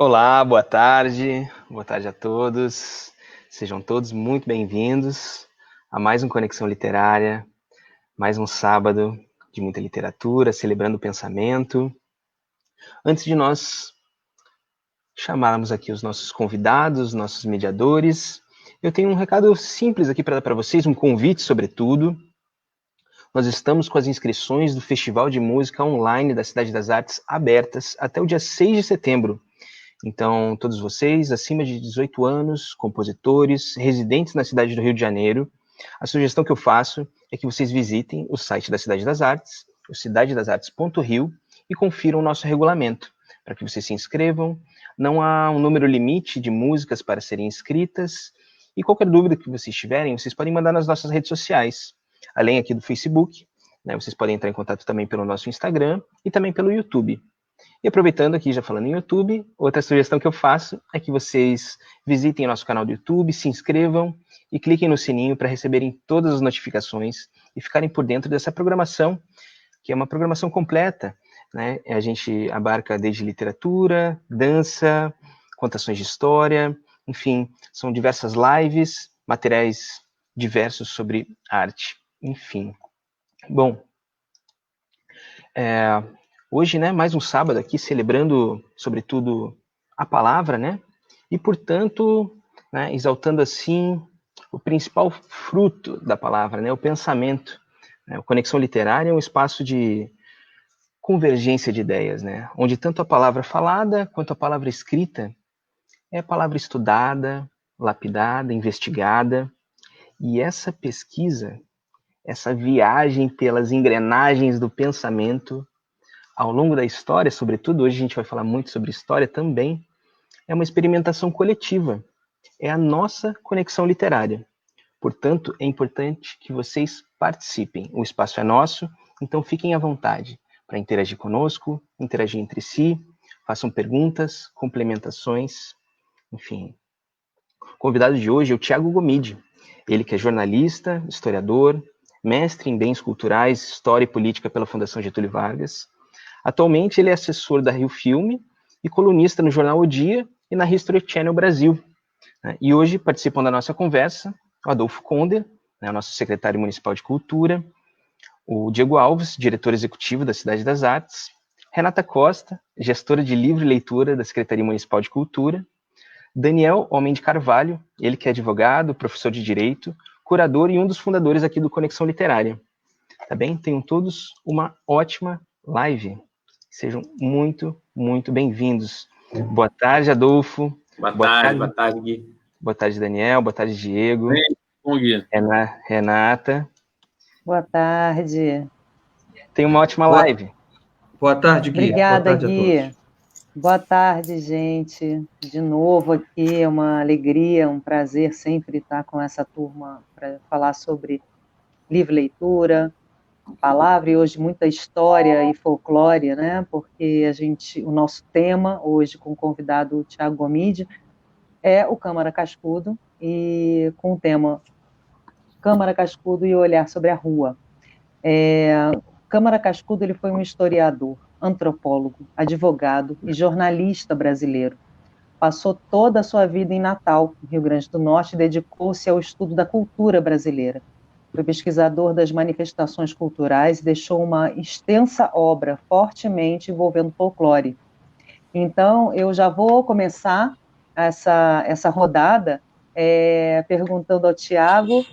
Olá, boa tarde a todos. Sejam todos muito bem-vindos a mais um Conexão Literária, mais um sábado de muita literatura, celebrando o pensamento. Antes de nós chamarmos aqui os nossos convidados, nossos mediadores, eu tenho um recado simples aqui para vocês, um convite, sobretudo. Nós estamos com as inscrições do Festival de Música Online da Cidade das Artes abertas até o dia 6 de setembro. Então, todos vocês, acima de 18 anos, compositores, residentes na cidade do Rio de Janeiro, a sugestão que eu faço é que vocês visitem o site da Cidade das Artes, o cidadedasartes.rio, e confiram o nosso regulamento, para que vocês se inscrevam. Não há um número limite de músicas para serem inscritas, e qualquer dúvida que vocês tiverem, vocês podem mandar nas nossas redes sociais, além aqui do Facebook, né, vocês podem entrar em contato também pelo nosso Instagram e também pelo YouTube. E aproveitando aqui, já falando em YouTube, outra sugestão que eu faço é que vocês visitem nosso canal do YouTube, se inscrevam e cliquem no sininho para receberem todas as notificações e ficarem por dentro dessa programação, que é uma programação completa, né? A gente abarca desde literatura, dança, contações de história, enfim, são diversas lives, materiais diversos sobre arte, enfim. Bom, hoje, né, mais um sábado aqui, celebrando, sobretudo, a palavra, né? E, portanto, né, exaltando, assim, o principal fruto da palavra, né, o pensamento. Né? O Conexão Literária é um espaço de convergência de ideias, né? Onde tanto a palavra falada quanto a palavra escrita é a palavra estudada, lapidada, investigada. E essa pesquisa, essa viagem pelas engrenagens do pensamento, ao longo da história, sobretudo, hoje a gente vai falar muito sobre história também, é uma experimentação coletiva, é a nossa conexão literária. Portanto, é importante que vocês participem. O espaço é nosso, então fiquem à vontade para interagir conosco, interagir entre si, façam perguntas, complementações, enfim. O convidado de hoje é o Tiago Gomide, ele que é jornalista, historiador, mestre em bens culturais, história e política pela Fundação Getúlio Vargas. Atualmente, ele é assessor da Rio Filme e colunista no jornal O Dia e na History Channel Brasil. E hoje participam da nossa conversa o Adolfo Konder, né, nosso secretário municipal de Cultura, o Diego Alves, diretor executivo da Cidade das Artes, Renata Costa, gestora de livro e leitura da Secretaria Municipal de Cultura, Daniel Homem de Carvalho, ele que é advogado, professor de Direito, curador e um dos fundadores aqui do Conexão Literária. Tá bem? Tenham todos uma ótima live. Sejam muito, muito bem-vindos. Boa tarde, Adolfo. Boa tarde, Gui. Boa tarde, Daniel. Boa tarde, Diego. Bom, Gui. Renata. Boa tarde. Tenha uma ótima live. Boa tarde, Gui. Obrigada, boa tarde Gui. a todos. Boa tarde, gente. De novo aqui, é uma alegria, um prazer sempre estar com essa turma para falar sobre livro e leitura, palavra, e hoje muita história e folclore, né? Porque o nosso tema hoje com o convidado Tiago Gomide é o Câmara Cascudo, e com o tema Câmara Cascudo e o olhar sobre a rua. Câmara Cascudo, ele foi um historiador, antropólogo, advogado e jornalista brasileiro. Passou toda a sua vida em Natal, no Rio Grande do Norte, e dedicou-se ao estudo da cultura brasileira. Foi pesquisador das manifestações culturais e deixou uma extensa obra fortemente envolvendo folclore. Então, eu já vou começar essa rodada perguntando ao Tiago,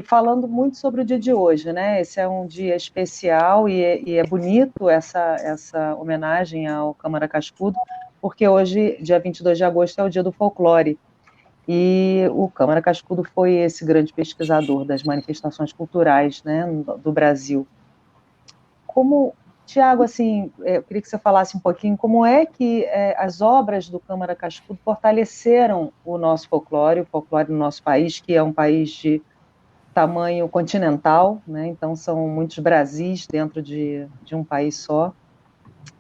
falando muito sobre o dia de hoje, né? Esse é um dia especial e é bonito essa homenagem ao Câmara Cascudo, porque hoje, dia 22 de agosto, é o dia do folclore. E o Câmara Cascudo foi esse grande pesquisador das manifestações culturais, né, do Brasil. Tiago, assim, eu queria que você falasse um pouquinho como é que as obras do Câmara Cascudo fortaleceram o nosso folclore, o folclore do nosso país, que é um país de tamanho continental, né? Então são muitos Brasis dentro de um país só.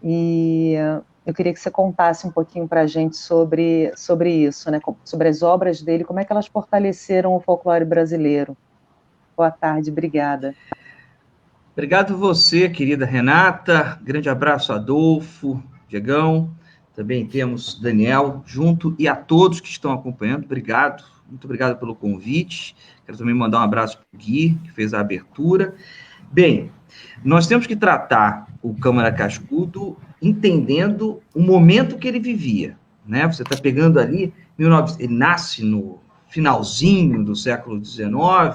E eu queria que você contasse um pouquinho para a gente sobre isso, né? Sobre as obras dele, como é que elas fortaleceram o folclore brasileiro. Boa tarde, obrigada. Obrigado você, querida Renata. Grande abraço, Adolfo, Diegão. também temos Daniel junto e a todos que estão acompanhando. Obrigado, muito obrigado pelo convite. Quero também mandar um abraço para o Gui, que fez a abertura. Bem, nós temos que tratar o Câmara Cascudo entendendo o momento que ele vivia, né? Você está pegando ali, ele nasce no finalzinho do século XIX,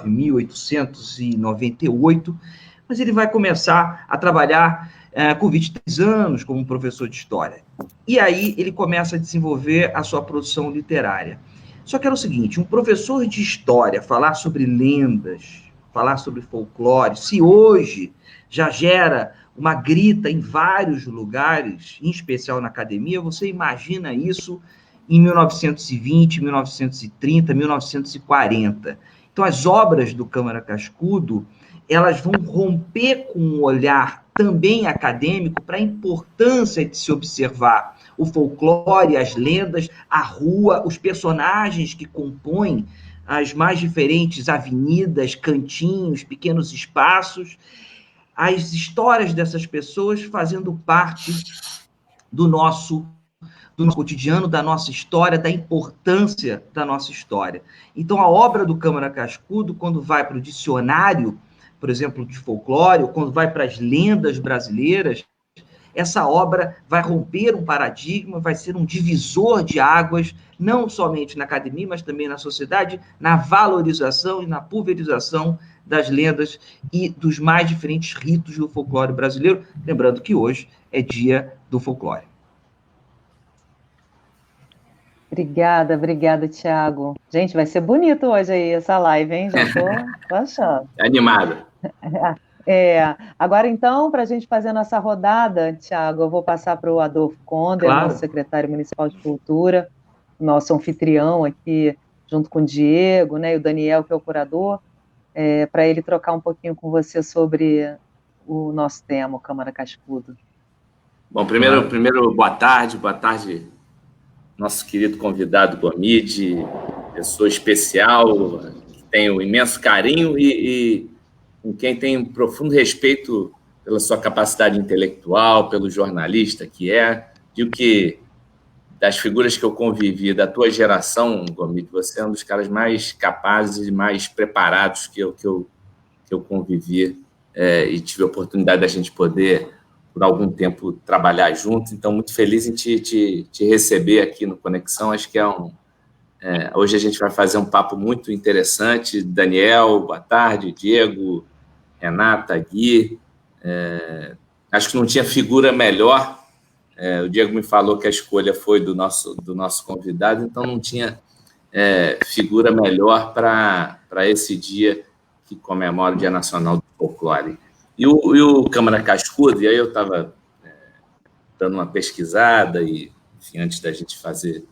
1898, mas ele vai começar a trabalhar com 23 anos como professor de História. E aí ele começa a desenvolver a sua produção literária. Só que era o seguinte, um professor de História falar sobre lendas, falar sobre folclore, se hoje já gera uma grita em vários lugares, em especial na academia, você imagina isso em 1920, 1930, 1940. Então, as obras do Câmara Cascudo, elas vão romper com um olhar também acadêmico para a importância de se observar o folclore, as lendas, a rua, os personagens que compõem as mais diferentes avenidas, cantinhos, pequenos espaços, as histórias dessas pessoas fazendo parte do nosso cotidiano, da nossa história, da importância da nossa história. Então, a obra do Câmara Cascudo, quando vai para o dicionário, por exemplo, de folclore, ou quando vai para as lendas brasileiras, essa obra vai romper um paradigma, vai ser um divisor de águas, não somente na academia, mas também na sociedade, na valorização e na pulverização das lendas e dos mais diferentes ritos do folclore brasileiro, lembrando que hoje é dia do folclore. Obrigada, Thiago. Gente, vai ser bonito hoje aí essa live, hein? Já tô achando. Animado. Agora, então, para a gente fazer a nossa rodada, Thiago, eu vou passar para o Adolfo Conder, Claro. Nosso secretário municipal de Cultura, nosso anfitrião aqui, junto com o Diego, né, e o Daniel, que é o curador, para ele trocar um pouquinho com você sobre o nosso tema, o Câmara Cascudo. Bom, primeiro boa tarde, nosso querido convidado Gomide, pessoa especial, que tenho imenso carinho e com quem tenho profundo respeito pela sua capacidade intelectual, pelo jornalista que é. Digo que das figuras que eu convivi, da tua geração, Gomide, você é um dos caras mais capazes e mais preparados que eu convivi e tive a oportunidade da gente poder, por algum tempo, trabalhar junto. Então, muito feliz em te receber aqui no Conexão. Acho que hoje a gente vai fazer um papo muito interessante. Daniel, boa tarde. Diego, Renata, Gui. Acho que não tinha figura melhor. O Diego me falou que a escolha foi do nosso convidado, então não tinha figura melhor para esse dia que comemora o Dia Nacional do Folclore. E o Câmara Cascudo, e aí eu estava dando uma pesquisada, e enfim, antes da gente fazer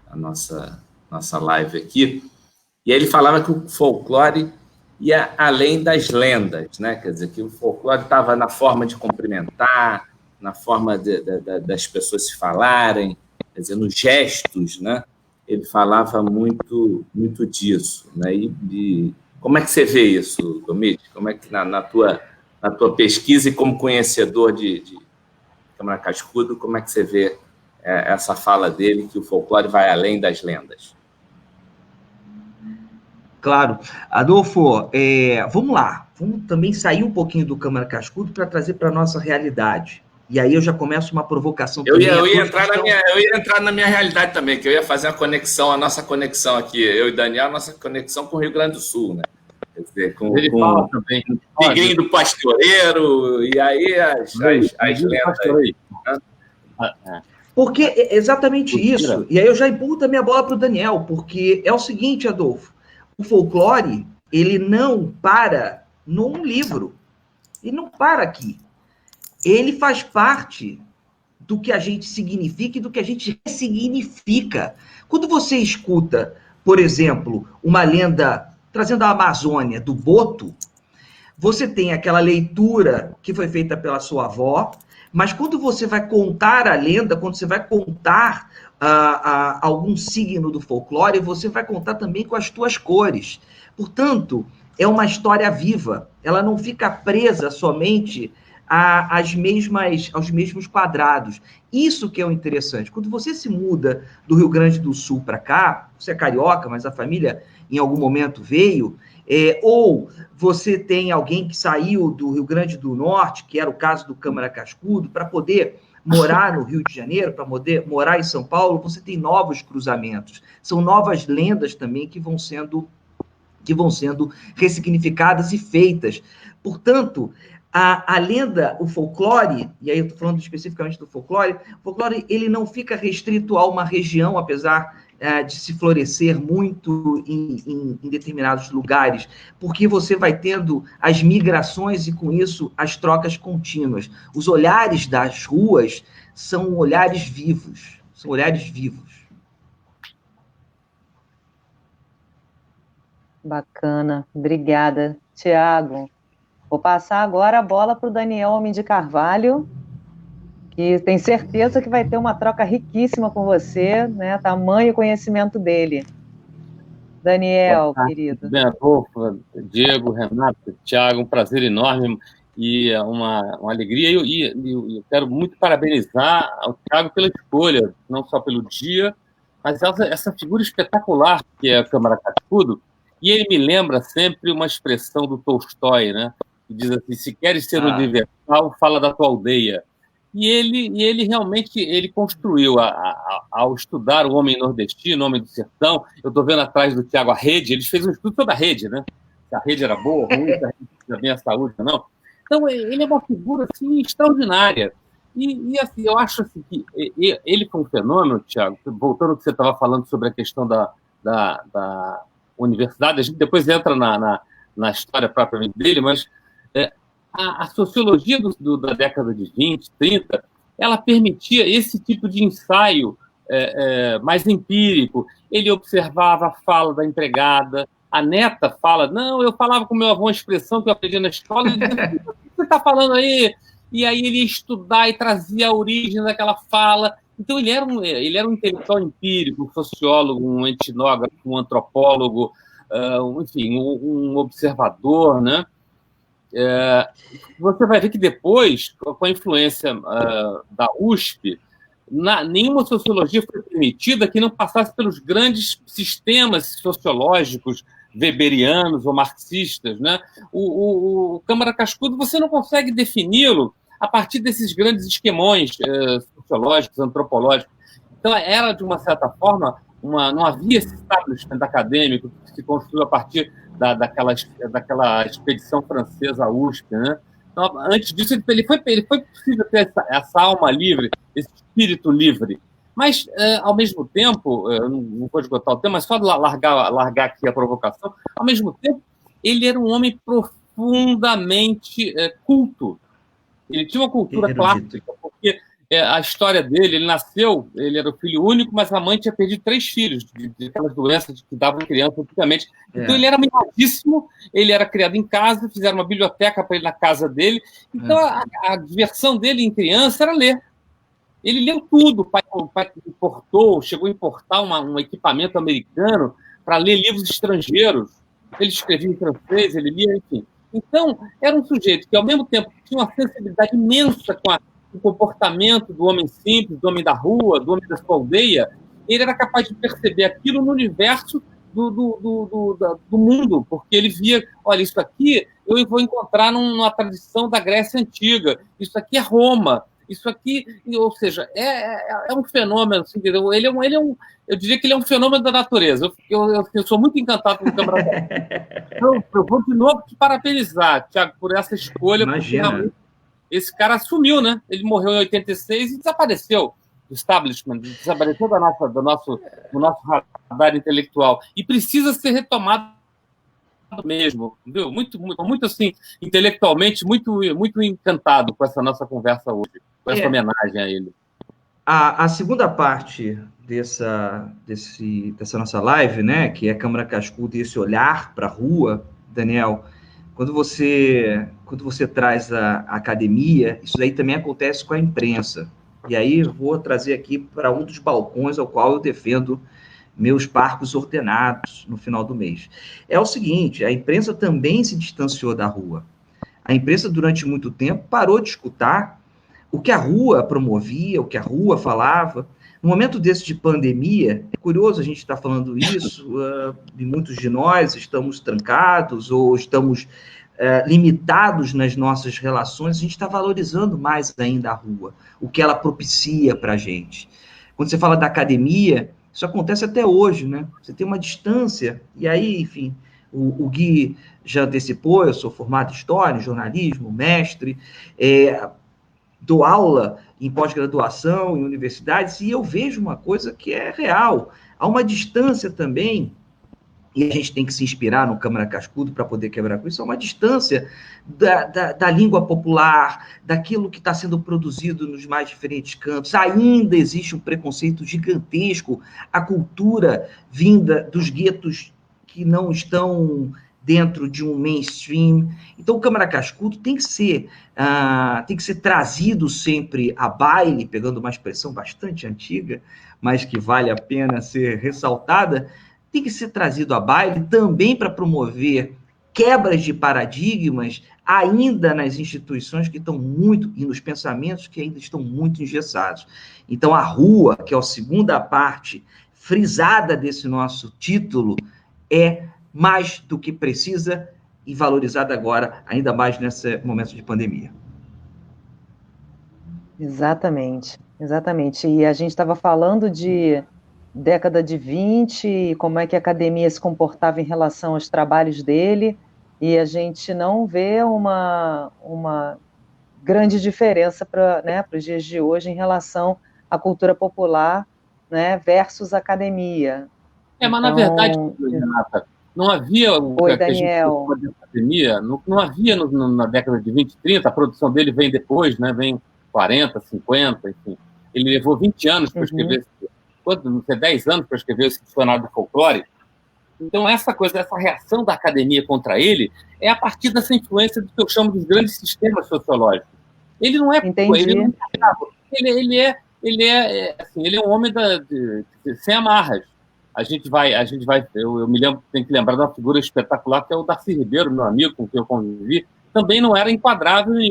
a nossa live aqui, e aí ele falava que o folclore ia além das lendas, né? Quer dizer, que o folclore estava na forma de cumprimentar, na forma das pessoas se falarem, quer dizer, nos gestos, né? Ele falava muito disso, né? E como é que você vê isso, Gomide? Como é que na tua pesquisa e como conhecedor de Câmara Cascudo, como é que você vê essa fala dele, que o folclore vai além das lendas? Claro. Adolfo, vamos lá. Vamos também sair um pouquinho do Câmara Cascudo para trazer para a nossa realidade. E aí eu já começo uma provocação também. Eu ia entrar na minha realidade também, que eu ia fazer a nossa conexão aqui, eu e Daniel, a nossa conexão com o Rio Grande do Sul, né? Quer dizer, com o Tigrinho do Pastoreiro, e aí as lendas. Porque é exatamente isso. E aí eu já empurro também a bola para o Daniel, porque é o seguinte, Adolfo, o folclore, ele não para num livro. Ele não para aqui. Ele faz parte do que a gente significa e do que a gente ressignifica. Quando você escuta, por exemplo, uma lenda trazendo a Amazônia do Boto, você tem aquela leitura que foi feita pela sua avó, mas quando você vai contar a lenda, quando você vai contar algum signo do folclore, você vai contar também com as tuas cores. Portanto, é uma história viva. Ela não fica presa somente aos mesmos quadrados. Isso que é o interessante. Quando você se muda do Rio Grande do Sul para cá, você é carioca, mas a família em algum momento veio, ou você tem alguém que saiu do Rio Grande do Norte, que era o caso do Câmara Cascudo, para poder morar no Rio de Janeiro, para poder morar em São Paulo, você tem novos cruzamentos. São novas lendas também que vão sendo ressignificadas e feitas. Portanto, a lenda, o folclore, e aí eu estou falando especificamente do folclore, o folclore ele não fica restrito a uma região, apesar de se florescer muito em determinados lugares, porque você vai tendo as migrações e, com isso, as trocas contínuas. Os olhares das ruas são olhares vivos, são olhares vivos. Bacana, obrigada, Tiago. Vou passar agora a bola para o Daniel Homem de Carvalho, que tem certeza que vai ter uma troca riquíssima com você, né? Tamanho conhecimento dele. Daniel, querido. Bem, Adolfo, Diego, Renato, Tiago, um prazer enorme e uma alegria. E eu quero muito parabenizar o Tiago pela escolha, não só pelo dia, mas essa figura espetacular que é a Câmara Cascudo. E ele me lembra sempre uma expressão do Tolstói, né? Que diz assim: se queres ser universal, fala da tua aldeia. E ele realmente construiu, ao estudar o homem nordestino, o homem do sertão. Eu estou vendo atrás do Tiago a rede, ele fez um estudo sobre a rede, né? Se a rede era boa, ruim, se a rede tinha bem a saúde ou não. Então, ele é uma figura assim, extraordinária. E assim, eu acho assim, que ele foi um fenômeno, Tiago, voltando ao que você estava falando sobre a questão da universidade, a gente depois entra na história propriamente dele, mas a sociologia da década de 20, 30, ela permitia esse tipo de ensaio mais empírico. Ele observava a fala da empregada, a neta fala, não, eu falava com meu avô uma expressão que eu aprendi na escola, ele dizia, o que você está falando aí? E aí ele ia estudar e trazia a origem daquela fala. Então ele era um intelectual empírico, um sociólogo, um etnógrafo, um antropólogo, enfim, um observador, né? Você vai ver que depois, com a influência da USP, nenhuma sociologia foi permitida que não passasse pelos grandes sistemas sociológicos weberianos ou marxistas, né? O Câmara Cascudo, você não consegue defini-lo a partir desses grandes esquemões sociológicos, antropológicos. Então, era, de uma certa forma, não havia esse establishment acadêmico que se construiu a partir daquela expedição francesa à USP, né? Então, antes disso, ele foi possível ter essa alma livre, esse espírito livre. Mas, ao mesmo tempo, não vou esgotar o tema, mas só largar aqui a provocação, ao mesmo tempo, ele era um homem profundamente culto. Ele tinha uma cultura clássica, porque a história dele, ele era o filho único, mas a mãe tinha perdido 3 filhos de aquelas doenças que davam criança antigamente. Então ele era mimadíssimo, ele era criado em casa, fizeram uma biblioteca para ele na casa dele. Então a diversão dele em criança era ler. Ele leu tudo, o pai chegou a importar um equipamento americano para ler livros estrangeiros. Ele escrevia em francês, ele lia, enfim. Então, era um sujeito que, ao mesmo tempo, tinha uma sensibilidade imensa com o comportamento do homem simples, do homem da rua, do homem da sua aldeia. Ele era capaz de perceber aquilo no universo do mundo, porque ele via, olha, isso aqui eu vou encontrar numa tradição da Grécia Antiga, isso aqui é Roma, isso aqui, ou seja, é um fenômeno, assim, eu diria que ele é um fenômeno da natureza. Eu sou muito encantado com o Câmara Cascudo. Eu vou de novo te parabenizar, Tiago, por essa escolha. Imagina. Esse cara sumiu, né? Ele morreu em 86 e desapareceu do establishment, desapareceu do nosso radar intelectual. E precisa ser retomado mesmo, entendeu? Muito assim, intelectualmente, muito encantado com essa nossa conversa hoje, com essa homenagem a ele. A segunda parte dessa nossa live, né, que é Câmara Cascudo e esse olhar para a rua, Daniel, quando você traz a academia, isso aí também acontece com a imprensa. E aí eu vou trazer aqui para um dos balcões ao qual eu defendo meus parcos ordenados no final do mês. É o seguinte, a imprensa também se distanciou da rua. A imprensa, durante muito tempo, parou de escutar o que a rua promovia, o que a rua falava. No momento desse de pandemia, é curioso a gente estar falando isso, e muitos de nós estamos trancados ou estamos limitados nas nossas relações, a gente está valorizando mais ainda a rua, o que ela propicia para a gente. Quando você fala da academia, isso acontece até hoje, né? Você tem uma distância, e aí, enfim, o Gui já antecipou, eu sou formado em História, em jornalismo, mestre, dou aula em pós-graduação, em universidades, e eu vejo uma coisa que é real. Há uma distância também, e a gente tem que se inspirar no Câmara Cascudo para poder quebrar com isso, há uma distância da língua popular, daquilo que está sendo produzido nos mais diferentes campos. Ainda existe um preconceito gigantesco, a cultura vinda dos guetos que não estão dentro de um mainstream. Então, o Câmara Cascudo tem que ser trazido sempre a baile, pegando uma expressão bastante antiga, mas que vale a pena ser ressaltada, tem que ser trazido a baile também para promover quebras de paradigmas ainda nas instituições que estão muito, e nos pensamentos que ainda estão muito engessados. Então, a rua, que é a segunda parte frisada desse nosso título, é mais do que precisa e valorizada agora, ainda mais nesse momento de pandemia. Exatamente, exatamente. E a gente estava falando de década de 20, e como é que a academia se comportava em relação aos trabalhos dele, e a gente não vê uma grande diferença para os dias de hoje em relação à cultura popular, né, versus academia. Mas na verdade, Renata, não havia Oi, Daniel. A gente de academia, não havia na década de 20, 30, a produção dele vem depois, né, vem 40, 50, enfim. Ele levou 20 anos para escrever, não sei, 10 anos para escrever esse dicionário do folclore. Então, essa reação da academia contra ele é a partir dessa influência do que eu chamo dos grandes sistemas sociológicos. Ele não é... Entendi. Ele é um homem sem amarras. A gente vai, eu me lembro, tenho que lembrar de uma figura espetacular que é o Darcy Ribeiro, meu amigo, com quem eu convivi, também não era enquadrável em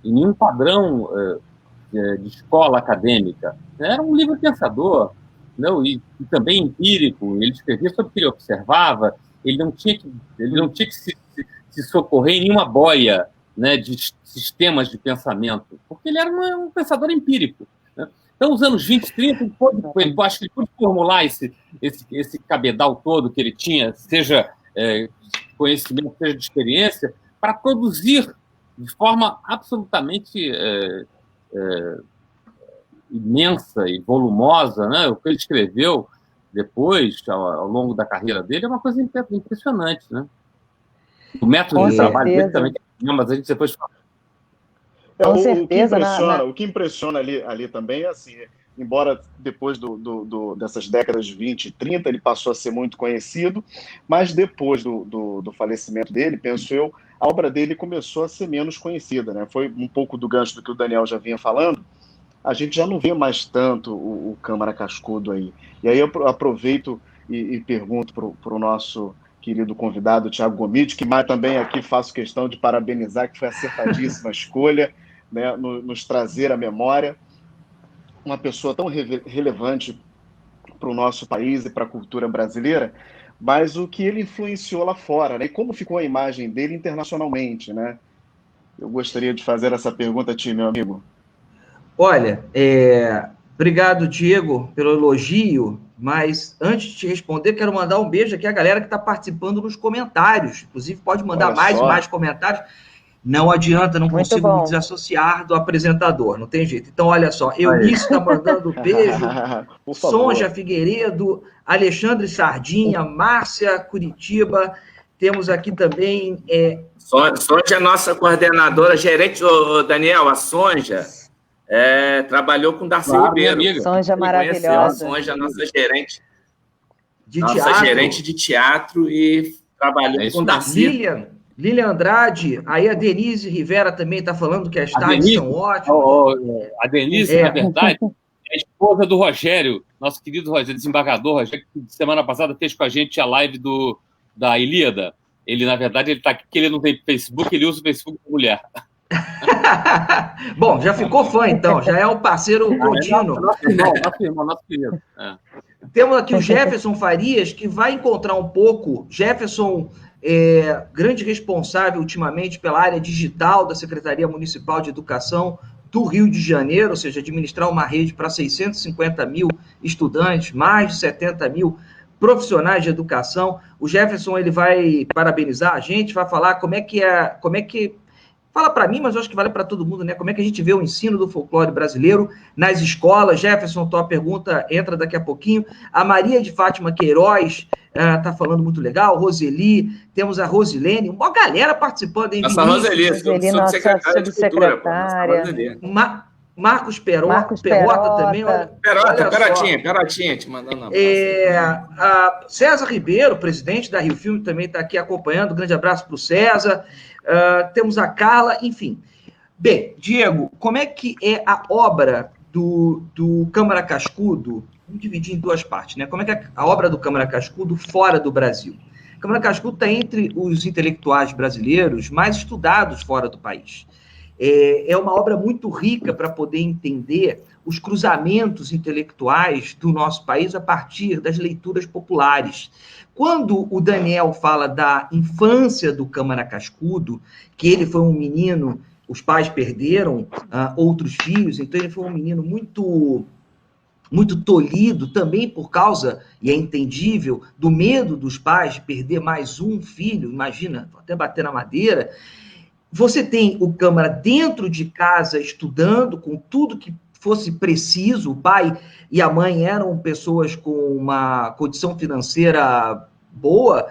nenhum padrão de escola acadêmica. Era um livre pensador, não? E também empírico. Ele escrevia sobre o que ele observava. Ele não tinha que se socorrer em nenhuma boia, né, de sistemas de pensamento, porque ele era um pensador empírico. Então, os anos 20, 30, eu acho que ele pôde formular esse cabedal todo que ele tinha, seja de conhecimento, seja de experiência, para produzir de forma absolutamente imensa e volumosa, né? O que ele escreveu depois, ao longo da carreira dele, é uma coisa impressionante, né? O método de trabalho dele também, mas a gente depois fala. Com certeza. O que impressiona ali também é assim, embora depois dessas décadas de 20 e 30 ele passou a ser muito conhecido, mas depois do falecimento dele, penso eu, a obra dele começou a ser menos conhecida, né? Foi um pouco do gancho do que o Daniel já vinha falando, a gente já não vê mais tanto o Câmara Cascudo aí. E aí eu aproveito e pergunto para o nosso querido convidado, Thiago Gomide, que mais também aqui faço questão de parabenizar, que foi acertadíssima a escolha, né, nos trazer à memória uma pessoa tão relevante para o nosso país e para a cultura brasileira, mas o que ele influenciou lá fora, né, e como ficou a imagem dele internacionalmente, né? Eu gostaria de fazer essa pergunta a ti, meu amigo. Olha, obrigado, Diego, pelo elogio, mas antes de te responder, quero mandar um beijo aqui à galera que está participando nos comentários. Inclusive, pode mandar mais comentários. Não adianta, não consigo me desassociar do apresentador, não tem jeito. Então, olha só, Eunice está mandando beijo, Sonja Figueiredo, Alexandre Sardinha, Márcia Curitiba, temos aqui também... Sonja é nossa coordenadora, gerente, Daniel, a Sonja trabalhou com Darcy Ribeiro. Sonja maravilhosa. A Sonja, nossa gerente gerente de teatro e trabalhou com Darcy. Lilian Andrade, aí a Denise Rivera também está falando que as tardes são ótimas. A Denise, na verdade, é a esposa do Rogério, nosso querido Rogério, desembargador Rogério, que semana passada fez com a gente a live da Ilíada. Ele, na verdade, ele está aqui porque ele não tem Facebook, ele usa o Facebook com mulher. Bom, já ficou fã, então. Já é o parceiro contínuo. Nosso irmão, nosso querido. Temos aqui o Jefferson Farias, que vai encontrar um pouco. Jefferson é grande responsável ultimamente pela área digital da Secretaria Municipal de Educação do Rio de Janeiro, ou seja, administrar uma rede para 650 mil estudantes, mais de 70 mil profissionais de educação. O Jefferson ele vai parabenizar a gente, vai falar como é que fala para mim, mas eu acho que vale para todo mundo, né? Como é que a gente vê o ensino do folclore brasileiro nas escolas? Jefferson, tua pergunta entra daqui a pouquinho. A Maria de Fátima Queiroz está falando muito legal. Roseli, temos a Rosilene, uma galera participando. Nossa Roseli, subsecretária. Marcos Perota também. Perotinha, te mandando uma César Ribeiro, presidente da Rio Filme, também está aqui acompanhando. Grande abraço para o César. Temos a Carla, enfim. Bem, Diego, como é que é a obra do Câmara Cascudo? Vamos dividir em duas partes, né? Como é que é a obra do Câmara Cascudo fora do Brasil? Câmara Cascudo está entre os intelectuais brasileiros mais estudados fora do país. É uma obra muito rica para poder entender os cruzamentos intelectuais do nosso país a partir das leituras populares. Quando o Daniel fala da infância do Câmara Cascudo, que ele foi um menino, os pais perderam outros filhos, então ele foi um menino muito tolhido também por causa, e é entendível, do medo dos pais de perder mais um filho, imagina, vou até bater na madeira. Você tem o Câmara dentro de casa estudando com tudo que fosse preciso. O pai e a mãe eram pessoas com uma condição financeira boa,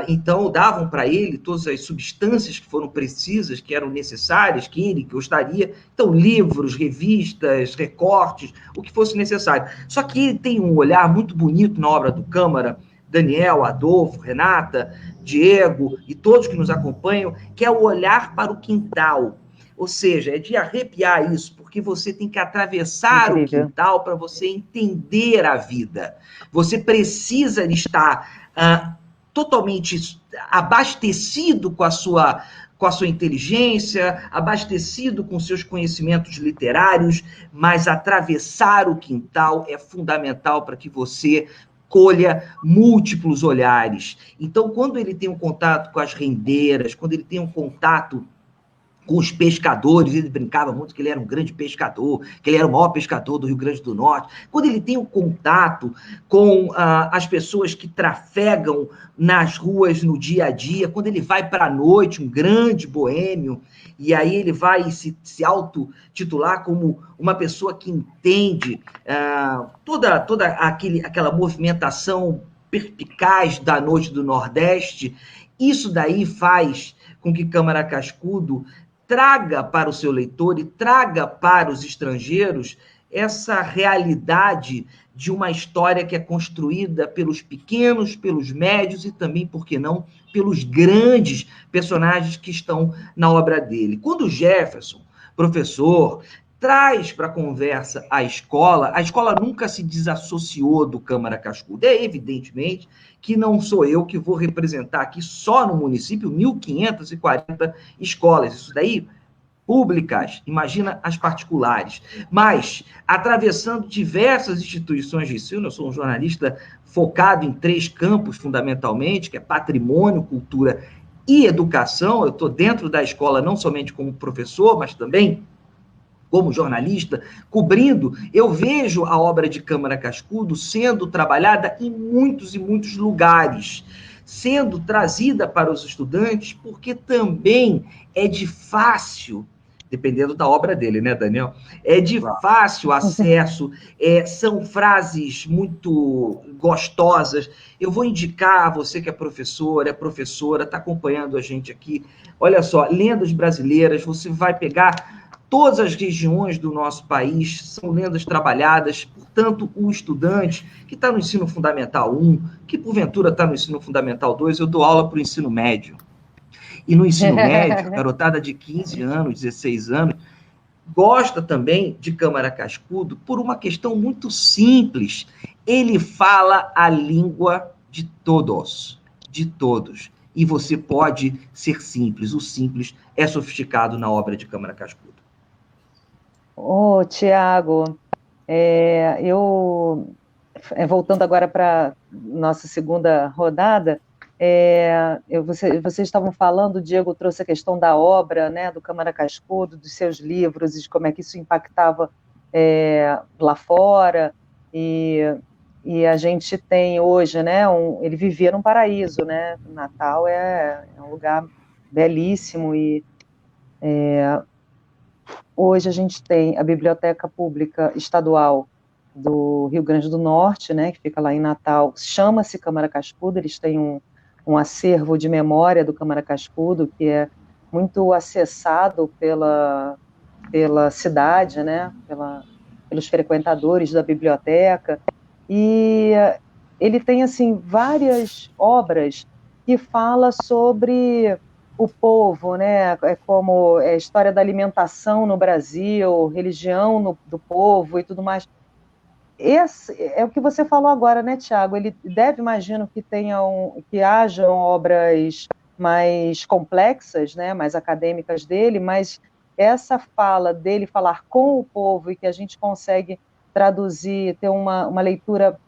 então davam para ele todas as substâncias que foram precisas, que eram necessárias, que ele gostaria. Então, livros, revistas, recortes, o que fosse necessário. Só que ele tem um olhar muito bonito na obra do Câmara, Daniel, Adolfo, Renata, Diego e todos que nos acompanham, que é o olhar para o quintal. Ou seja, é de arrepiar isso, porque você tem que atravessar o quintal para você entender a vida. Você precisa estar totalmente abastecido com a sua inteligência, abastecido com seus conhecimentos literários, mas atravessar o quintal é fundamental para que você colha múltiplos olhares. Então, quando ele tem um contato com as rendeiras, quando ele tem um contato com os pescadores, ele brincava muito que ele era um grande pescador, que ele era o maior pescador do Rio Grande do Norte. Quando ele tem um contato com as pessoas que trafegam nas ruas no dia a dia, quando ele vai para a noite, um grande boêmio, e aí ele vai se auto-titular como uma pessoa que entende toda aquela movimentação perspicaz da noite do Nordeste. Isso daí faz com que Câmara Cascudo traga para o seu leitor e traga para os estrangeiros essa realidade de uma história que é construída pelos pequenos, pelos médios e também, por que não, pelos grandes personagens que estão na obra dele. Quando o Jefferson, professor, traz para a conversa a escola nunca se desassociou do Câmara Cascudo. É evidentemente que não sou eu que vou representar aqui só no município 1.540 escolas. Isso daí, públicas, imagina as particulares. Mas, atravessando diversas instituições de ensino, eu sou um jornalista focado em 3 campos, fundamentalmente, que é patrimônio, cultura e educação. Eu estou dentro da escola não somente como professor, mas também como jornalista, cobrindo. Eu vejo a obra de Câmara Cascudo sendo trabalhada em muitos e muitos lugares, sendo trazida para os estudantes, porque também é de fácil, dependendo da obra dele, né, Daniel? É de fácil acesso, são frases muito gostosas. Eu vou indicar a você que é professora, está acompanhando a gente aqui. Olha só, Lendas Brasileiras, você vai pegar todas as regiões do nosso país, são lendas trabalhadas, portanto, o estudante que está no ensino fundamental 1, que porventura está no ensino fundamental 2, eu dou aula para o ensino médio. E no ensino médio, garotada de 15 anos, 16 anos, gosta também de Câmara Cascudo por uma questão muito simples. Ele fala a língua de todos, e você pode ser simples. O simples é sofisticado na obra de Câmara Cascudo. Ô, Tiago, voltando agora para nossa segunda rodada, vocês estavam falando, o Diego trouxe a questão da obra, né, do Câmara Cascudo, dos seus livros, e de como é que isso impactava lá fora, e a gente tem hoje, né, ele vivia num paraíso, né, Natal é um lugar belíssimo, e hoje a gente tem a Biblioteca Pública Estadual do Rio Grande do Norte, né, que fica lá em Natal, chama-se Câmara Cascudo, eles têm um acervo de memória do Câmara Cascudo, que é muito acessado pela cidade, né, pelos frequentadores da biblioteca, e ele tem, assim, várias obras que falam sobre o povo, né, como a história da alimentação no Brasil, religião do povo e tudo mais. Esse é o que você falou agora, né, Tiago? Ele deve, imagino, que hajam obras mais complexas, né, mais acadêmicas dele, mas essa fala dele falar com o povo e que a gente consegue traduzir, ter uma leitura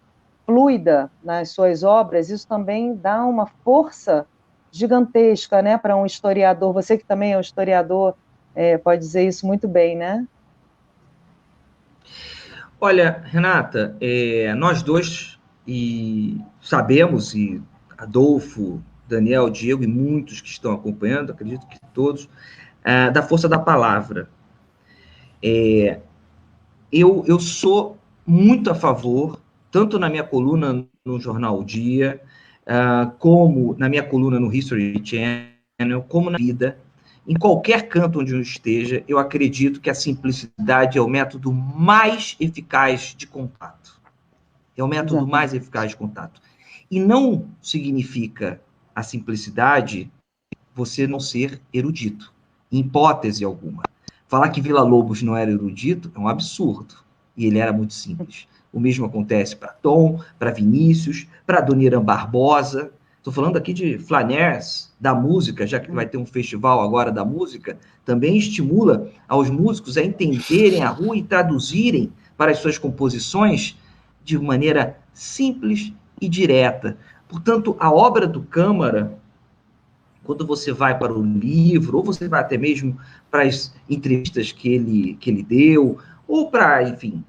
fluida nas suas obras, isso também dá uma força gigantesca, né, para um historiador. Você que também é um historiador, pode dizer isso muito bem, né? Olha, Renata, nós dois sabemos, e Adolfo, Daniel, Diego e muitos que estão acompanhando, acredito que todos, da força da palavra. Eu sou muito a favor, tanto na minha coluna no Jornal O Dia, como na minha coluna no History Channel, como na vida, em qualquer canto onde eu esteja, eu acredito que a simplicidade é o método mais eficaz de contato. É o método mais eficaz de contato. E não significa a simplicidade você não ser erudito, em hipótese alguma. Falar que Villa-Lobos não era erudito é um absurdo. E ele era muito simples. O mesmo acontece para Tom, para Vinícius, para Adoniran Barbosa. Estou falando aqui de Flaners, da música, já que vai ter um festival agora da música, também estimula aos músicos a entenderem a rua e traduzirem para as suas composições de maneira simples e direta. Portanto, a obra do Câmara, quando você vai para o livro, ou você vai até mesmo para as entrevistas que ele deu, ou para, enfim,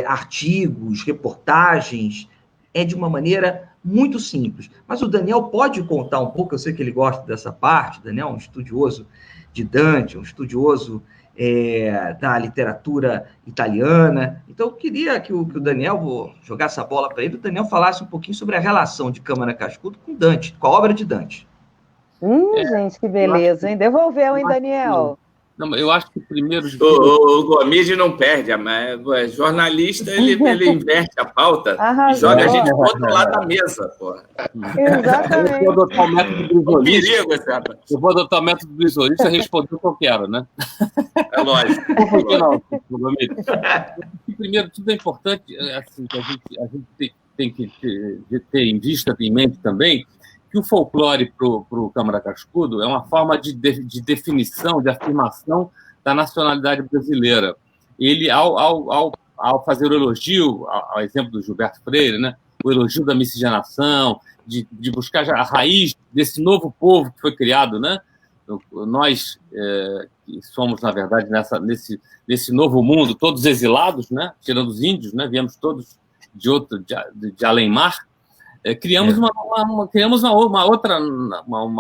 artigos, reportagens, é de uma maneira muito simples. Mas o Daniel pode contar um pouco, eu sei que ele gosta dessa parte, o Daniel é um estudioso de Dante, um estudioso da literatura italiana. Então, eu queria que o Daniel, vou jogar essa bola para ele, o Daniel falasse um pouquinho sobre a relação de Câmara Cascudo com Dante, com a obra de Dante. Gente, que beleza, hein? Devolveu, hein, Daniel? Não, eu acho que primeiro... O Gomide não perde, mas jornalista, ele inverte a pauta e joga a gente para o outro lado da mesa, pô. Exatamente. Eu vou adotar o método brisolista. Eu vou adotar o método brisolista e responder o que eu quero, né? É lógico. Não, Gomide. Primeiro, tudo é importante, assim, que a gente tem que ter em vista, em mente também, que o folclore para o Câmara Cascudo é uma forma de definição, de afirmação da nacionalidade brasileira. Ele, ao fazer o elogio, ao exemplo do Gilberto Freire, né, o elogio da miscigenação, de buscar a raiz desse novo povo que foi criado, né? Nós que somos, na verdade, nesse novo mundo, todos exilados, né, tirando os índios, né, viemos todos de além-mar, criamos uma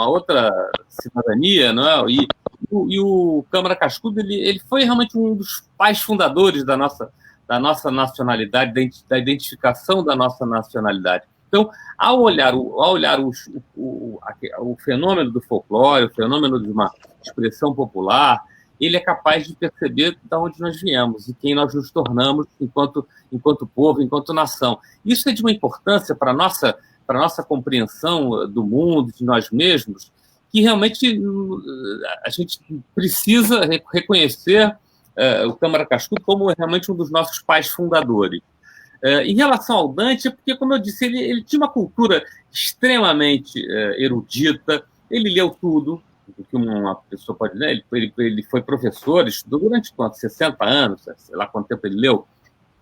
outra cidadania, não é? E o Câmara Cascudo ele foi realmente um dos pais fundadores da nossa nacionalidade, da identificação da nossa nacionalidade. Então, ao olhar o fenômeno do folclore, o fenômeno de uma expressão popular, ele é capaz de perceber de onde nós viemos e quem nós nos tornamos enquanto povo, enquanto nação. Isso é de uma importância para a nossa compreensão do mundo, de nós mesmos, que realmente a gente precisa reconhecer o Câmara Cascudo como realmente um dos nossos pais fundadores. Em relação ao Dante, é porque, como eu disse, ele tinha uma cultura extremamente erudita, Ele leu tudo, o que uma pessoa pode ler. Ele foi professor, estudou durante 60 anos, sei lá quanto tempo ele leu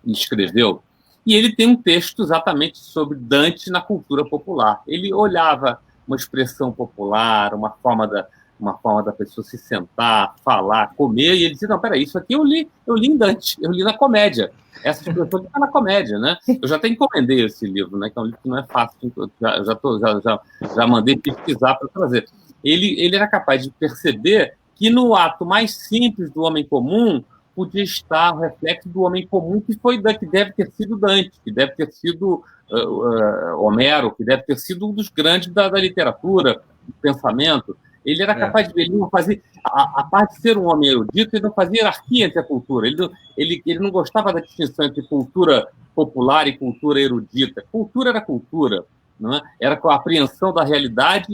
e escreveu. E ele tem um texto exatamente sobre Dante na cultura popular. Ele olhava uma expressão popular, uma forma da pessoa se sentar, falar, comer, e ele dizia, não, peraí, isso aqui eu li em Dante, eu li na comédia. Essa expressão está na comédia, né? Eu já até encomendei esse livro, né? Que é um livro que não é fácil, já mandei pesquisar para trazer. Ele era capaz de perceber que no ato mais simples do homem comum podia estar o reflexo do homem comum que deve ter sido Dante, que deve ter sido Homero, que deve ter sido um dos grandes da literatura, do pensamento. Ele era capaz de ele não fazer, a parte de ser um homem erudito, ele não fazia hierarquia entre a cultura. Ele não gostava da distinção entre cultura popular e cultura erudita. Cultura era cultura, não é? Era com a apreensão da realidade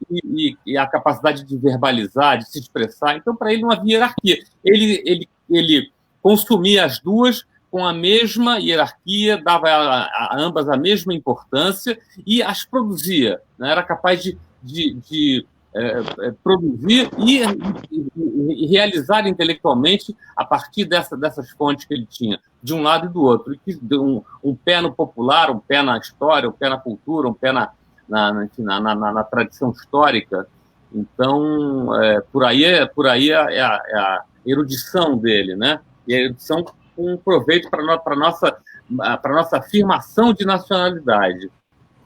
e a capacidade de verbalizar, de se expressar. Então, para ele não havia hierarquia. Ele consumia as duas com a mesma hierarquia, dava a ambas a mesma importância e as produzia, né? Era capaz de produzir e realizar intelectualmente a partir dessas fontes que ele tinha, de um lado e do outro, e que um pé no popular, um pé na história, um pé na cultura, um pé na tradição histórica. Então, por aí é a erudição dele, né? E a erudição com proveito para a nossa afirmação de nacionalidade,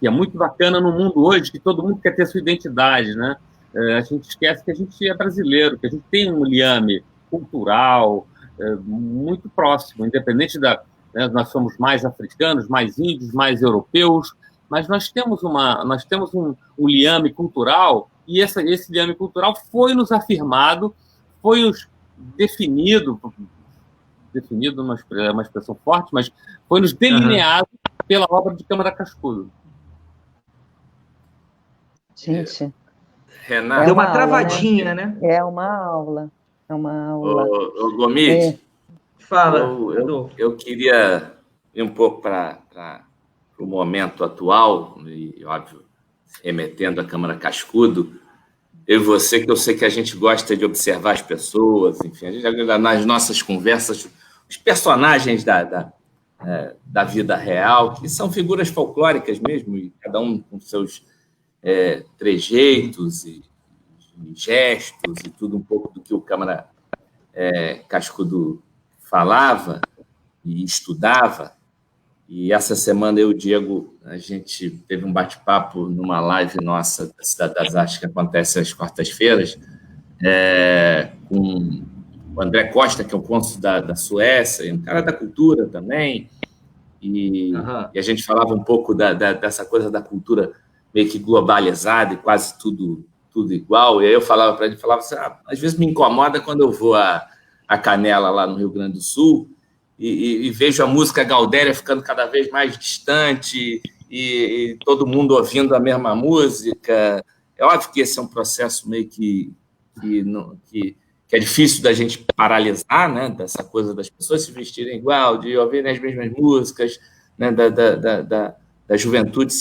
que é muito bacana no mundo hoje, que todo mundo quer ter sua identidade, né? A gente esquece que a gente é brasileiro, que a gente tem um liame cultural muito próximo, independente nós somos mais africanos, mais índios, mais europeus, mas nós temos um liame cultural, e esse liame cultural foi nos afirmado, foi nos definido é uma expressão forte, mas foi nos delineado pela obra de Câmara Cascudo. Gente, Renato, deu uma travadinha, aula, né? É uma aula. Ô, Gomide, Fala. eu queria ir um pouco para o momento atual, e, óbvio, remetendo à Câmara Cascudo. Eu e você, que eu sei que a gente gosta de observar as pessoas, enfim, a gente, nas nossas conversas, os personagens da vida real, que são figuras folclóricas mesmo, e cada um com seus trejeitos e gestos e tudo um pouco do que o Câmara Cascudo falava e estudava. E essa semana eu e o Diego, a gente teve um bate-papo numa live nossa da Cidade das Artes, que acontece às quartas-feiras, com o André Costa, que é o cônsul da Suécia, um cara da cultura também, e a gente falava um pouco dessa coisa da cultura meio que globalizada e quase tudo igual. E aí eu falava para ele, assim, às vezes me incomoda quando eu vou a Canela, lá no Rio Grande do Sul, e vejo a música Gaudéria ficando cada vez mais distante e todo mundo ouvindo a mesma música. É óbvio que esse é um processo meio que é difícil da gente paralisar, né? Dessa coisa das pessoas se vestirem igual, de ouvirem as mesmas músicas, né? Da juventude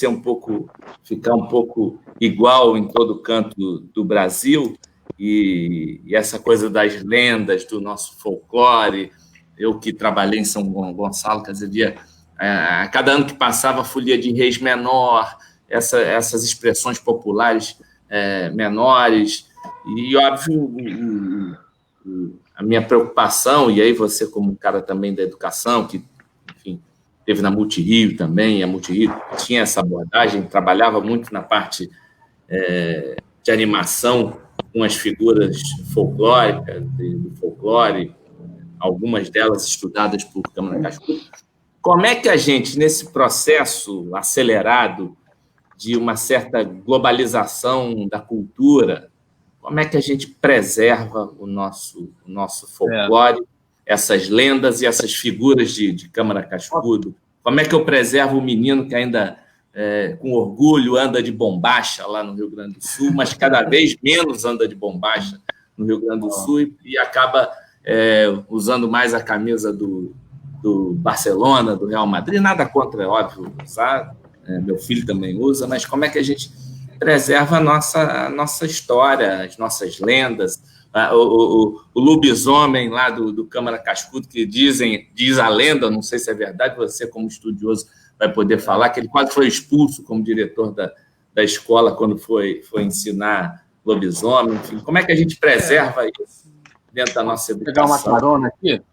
ficar um pouco igual em todo canto do Brasil, e essa coisa das lendas, do nosso folclore. Eu que trabalhei em São Gonçalo, quer dizer, a cada ano que passava, a folia de reis menor, essas expressões populares menores, e óbvio, a minha preocupação, e aí você como um cara também da educação, que, enfim, teve na Multirio também, a Multirio tinha essa abordagem, trabalhava muito na parte de animação com as figuras folclóricas, do folclore, algumas delas estudadas por Câmara Cascudo. Como é que a gente, nesse processo acelerado de uma certa globalização da cultura, como é que a gente preserva o nosso folclore, essas lendas e essas figuras de Câmara Cascudo? Como é que eu preservo o menino que ainda, com orgulho, anda de bombacha lá no Rio Grande do Sul, mas cada vez menos anda de bombacha no Rio Grande do Sul e acaba usando mais a camisa do Barcelona, do Real Madrid? Nada contra, é óbvio, usar. Meu filho também usa, mas como é que a gente preserva a nossa história, as nossas lendas. O lobisomem lá do Câmara Cascudo, que diz a lenda, não sei se é verdade, você como estudioso vai poder falar, que ele quase foi expulso como diretor da escola quando foi ensinar lobisomem. Enfim, como é que a gente preserva isso dentro da nossa educação?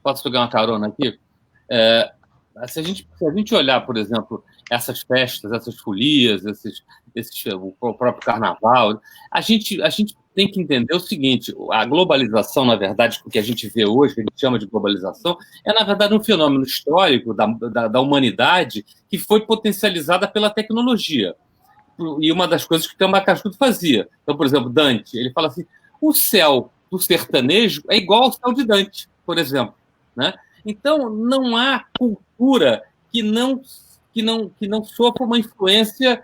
Posso pegar uma carona aqui? Se a gente olhar, por exemplo, essas festas, essas folias, o próprio carnaval, a gente tem que entender o seguinte: a globalização, na verdade, o que a gente vê hoje, que a gente chama de globalização, é, na verdade, um fenômeno histórico da humanidade que foi potencializada pela tecnologia. E uma das coisas que o Câmara Cascudo fazia. Então, por exemplo, Dante, ele fala assim, o céu do sertanejo é igual ao céu de Dante, por exemplo, né? Então, não há cultura que não sofra uma influência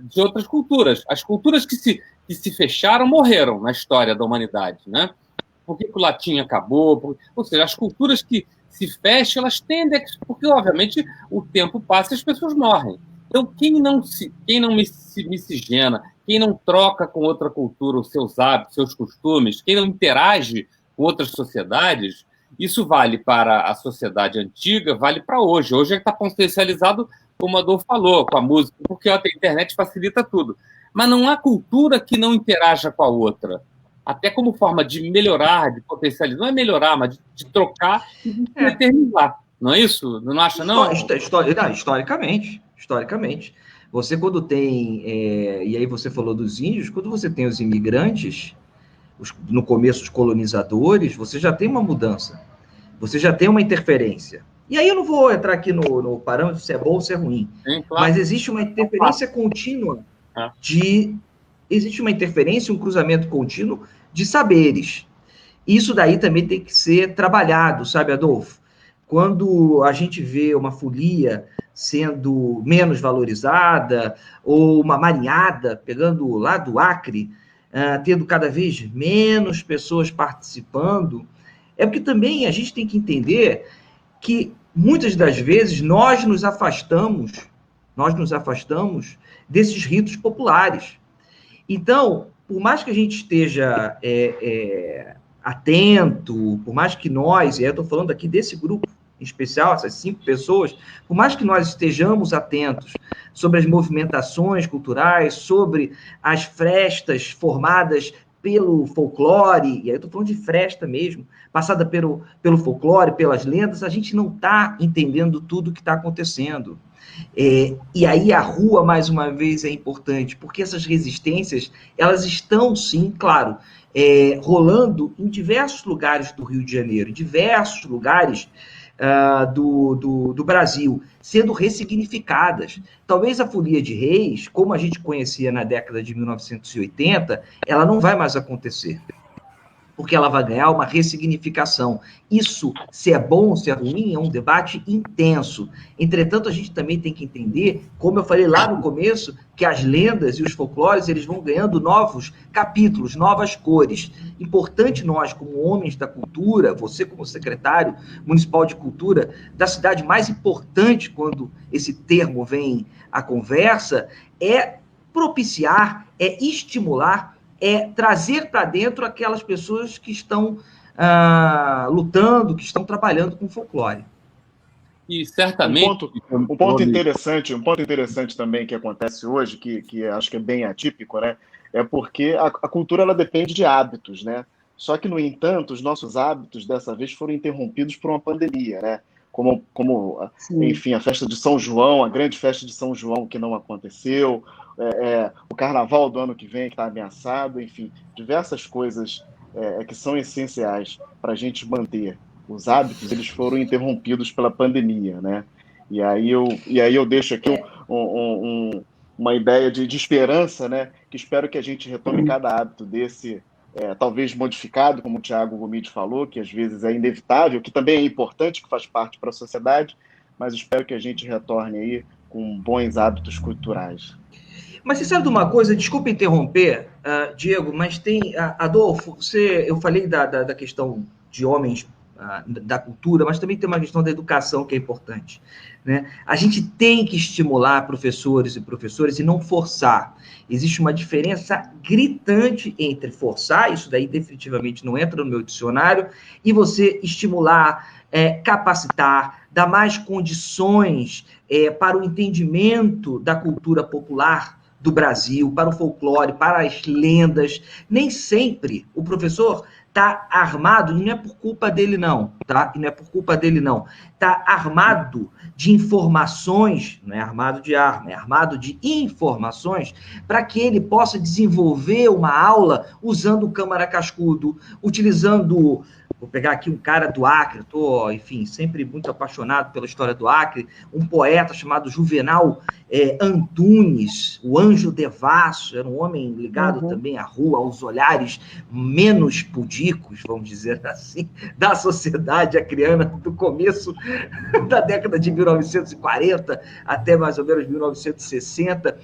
de outras culturas. As culturas que se fecharam morreram na história da humanidade, né? Por que o latim acabou? Ou seja, as culturas que se fecham, elas tendem a... Porque, obviamente, o tempo passa e as pessoas morrem. Então, quem não miscigena, quem não troca com outra cultura os seus hábitos, seus costumes, quem não interage com outras sociedades, isso vale para a sociedade antiga, vale para hoje. Hoje está potencializado, como a Adolfo falou, com a música, porque a internet facilita tudo. Mas não há cultura que não interaja com a outra. Até como forma de melhorar, de potencializar. Não é melhorar, mas de trocar e de eternizar. Não é isso? Não acha, não? Historicamente. Você, quando tem... e aí você falou dos índios, quando você tem os imigrantes, no começo os colonizadores, você já tem uma mudança. Você já tem uma interferência. E aí eu não vou entrar aqui no parâmetro se é bom ou se é ruim. Sim, claro. Mas existe uma interferência contínua existe uma interferência, um cruzamento contínuo de saberes. Isso daí também tem que ser trabalhado, sabe, Adolfo? Quando a gente vê uma folia sendo menos valorizada, ou uma marinhada, pegando lá do Acre, tendo cada vez menos pessoas participando, é porque também a gente tem que entender que muitas das vezes nós nos afastamos desses ritos populares. Então, por mais que a gente esteja atento, por mais que nós, e eu estou falando aqui desse grupo em especial, essas 5 pessoas, por mais que nós estejamos atentos sobre as movimentações culturais, sobre as frestas formadas pelo folclore, e aí eu estou falando de fresta mesmo, passada pelo folclore, pelas lendas, a gente não está entendendo tudo o que está acontecendo. E aí a rua, mais uma vez, é importante, porque essas resistências, elas estão, sim, claro, rolando em diversos lugares do Rio de Janeiro, em diversos lugares do Brasil, sendo ressignificadas. Talvez a Folia de Reis, como a gente conhecia na década de 1980, ela não vai mais acontecer, porque ela vai ganhar uma ressignificação. Isso, se é bom ou se é ruim, é um debate intenso. Entretanto, a gente também tem que entender, como eu falei lá no começo, que as lendas e os folclores, eles vão ganhando novos capítulos, novas cores. Importante nós, como homens da cultura, você como secretário municipal de cultura, da cidade mais importante quando esse termo vem à conversa, é propiciar, é estimular, é trazer para dentro aquelas pessoas que estão lutando, que estão trabalhando com folclore. E certamente... Um ponto interessante também que acontece hoje, que acho que é bem atípico, né? É porque a cultura ela depende de hábitos, né? Só que, no entanto, os nossos hábitos dessa vez foram interrompidos por uma pandemia, né? Como enfim, a festa de São João, a grande festa de São João que não aconteceu, o carnaval do ano que vem que está ameaçado, enfim, diversas coisas que são essenciais para a gente manter os hábitos, eles foram interrompidos pela pandemia, né? E aí eu deixo aqui uma ideia de esperança, né? Que espero que a gente retome cada hábito desse, talvez modificado, como o Thiago Gomide falou, que às vezes é inevitável, que também é importante, que faz parte para a sociedade, mas espero que a gente retorne aí com bons hábitos culturais. Mas você sabe de uma coisa, desculpa Diego, mas tem, Adolfo, eu falei da questão de homens da cultura, mas também tem uma questão da educação que é importante, né? A gente tem que estimular professores e professoras e não forçar. Existe uma diferença gritante entre forçar, isso daí definitivamente não entra no meu dicionário, e você estimular, capacitar, dar mais condições para o entendimento da cultura popular do Brasil, para o folclore, para as lendas. Nem sempre o professor está armado, e não é por culpa dele não, tá? E não é por culpa dele não. Está armado de informações, não é armado de arma, é armado de informações para que ele possa desenvolver uma aula usando o câmara cascudo, utilizando... Vou pegar aqui um cara do Acre, estou, enfim, sempre muito apaixonado pela história do Acre, um poeta chamado Juvenal Antunes, o Anjo Devasso, era um homem ligado também à rua, aos olhares menos pudicos, vamos dizer assim, da sociedade acreana do começo da década de 1940 até mais ou menos 1960,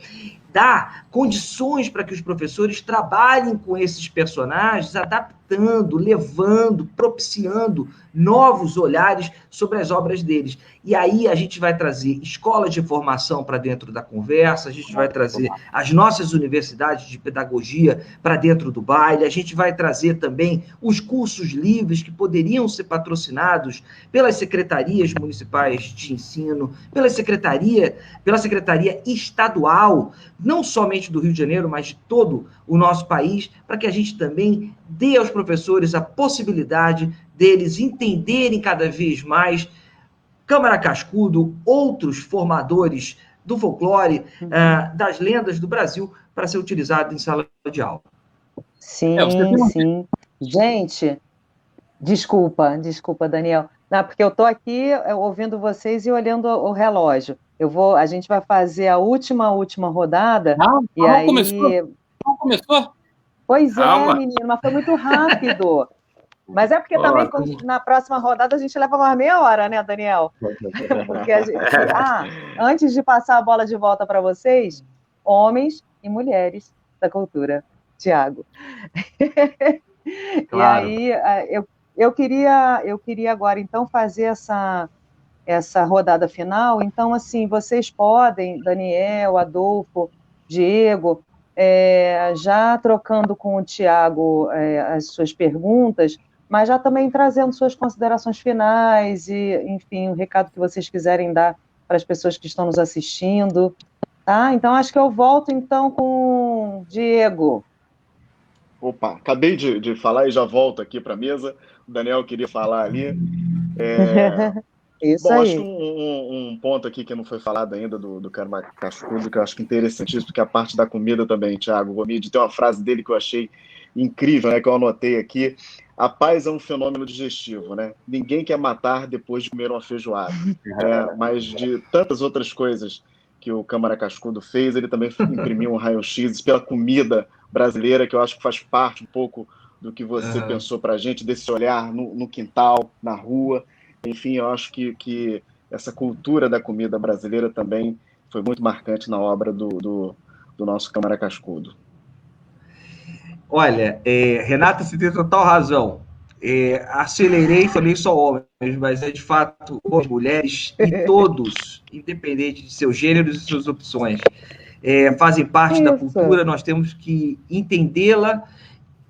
dá condições para que os professores trabalhem com esses personagens, adaptando, levando, propiciando novos olhares sobre as obras deles. E aí a gente vai trazer escolas de formação para dentro da conversa, a gente vai trazer as nossas universidades de pedagogia para dentro do baile, a gente vai trazer também os cursos livres que poderiam ser patrocinados pelas secretarias municipais de ensino, pela secretaria estadual, não somente do Rio de Janeiro, mas de todo o nosso país, para que a gente também dê aos professores a possibilidade deles entenderem cada vez mais Câmara Cascudo, outros formadores do folclore, das lendas do Brasil, para ser utilizado em sala de aula. Sim, sim. Gente, desculpa, Daniel. Não, porque eu estou aqui ouvindo vocês e olhando o relógio. A gente vai fazer a última rodada. E aí... Começou? Pois é, menino, mas foi muito rápido. Mas é porque também na próxima rodada a gente leva mais meia hora, né, Daniel? Porque antes de passar a bola de volta para vocês, homens e mulheres da cultura, Tiago. Claro. E aí eu queria agora então fazer essa rodada final. Então, assim, vocês podem, Daniel, Adolfo, Diego, já trocando com o Tiago as suas perguntas, mas já também trazendo suas considerações finais e, enfim, o recado que vocês quiserem dar para as pessoas que estão nos assistindo. Tá? Então, acho que eu volto, então, com o Diego. Opa, acabei de falar e já volto aqui para a mesa. O Daniel queria falar ali. Isso bom, aí. Acho que um ponto aqui que não foi falado ainda do Câmara Cascudo, que eu acho que é interessantíssimo, que é a parte da comida também, Thiago Gomide. Tem uma frase dele que eu achei incrível, né, que eu anotei aqui. A paz é um fenômeno digestivo, né? Ninguém quer matar depois de comer uma feijoada. Mas de tantas outras coisas que o Câmara Cascudo fez, ele também imprimiu um raio-x pela comida brasileira, que eu acho que faz parte um pouco do que você pensou para a gente, desse olhar no quintal, na rua. Enfim, eu acho que essa cultura da comida brasileira também foi muito marcante na obra do nosso Câmara Cascudo. Olha, Renata, você tem total razão. Acelerei e falei só homens, mas de fato homens, mulheres e todos, independente de seus gêneros e suas opções, fazem parte da cultura. Nós temos que entendê-la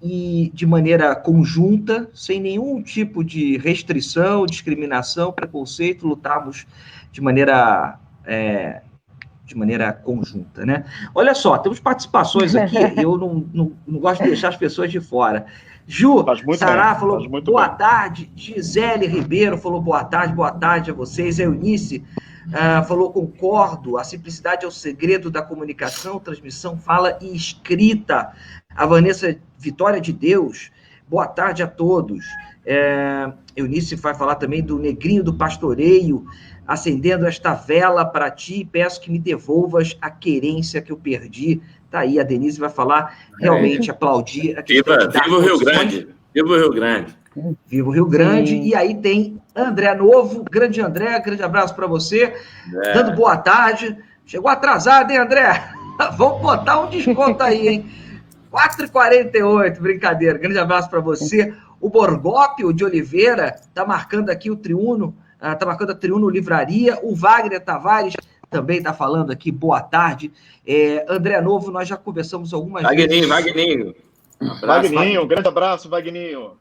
e de maneira conjunta, sem nenhum tipo de restrição, discriminação, preconceito, lutarmos de maneira conjunta, né? Olha só, temos participações aqui, eu não gosto de deixar as pessoas de fora. Ju Sará falou boa tarde, Gisele Ribeiro falou boa tarde a vocês, a Eunice falou concordo, a simplicidade é o segredo da comunicação, transmissão, fala e escrita. A Vanessa Vitória de Deus, boa tarde a todos. Eunice vai falar também do Negrinho do Pastoreio, acendendo esta vela para ti, peço que me devolvas a querência que eu perdi. Tá aí, a Denise vai falar, realmente aplaudir. Viva o Rio Grande! Viva o Rio Grande! Viva o Rio Grande! Sim. E aí tem André Novo, grande André, grande abraço para você, dando boa tarde. Chegou atrasado, hein, André? Vamos botar um desconto aí, hein? 4h48, brincadeira. Grande abraço para você. O Borgópio de Oliveira está marcando aqui o Triuno, está marcando a Triuno Livraria. O Wagner Tavares também está falando aqui, boa tarde. André Novo, nós já conversamos algumas vezes. Wagninho, grande abraço, Wagninho.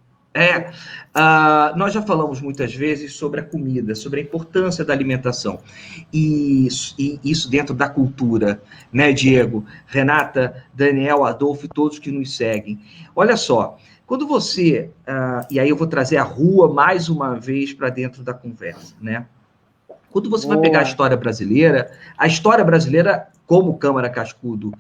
Nós já falamos muitas vezes sobre a comida, sobre a importância da alimentação. E isso dentro da cultura, né, Diego, Renata, Daniel, Adolfo e todos que nos seguem. Olha só, quando você... e aí eu vou trazer a rua mais uma vez para dentro da conversa, né? Quando você vai pegar a história brasileira, como Câmara Cascudo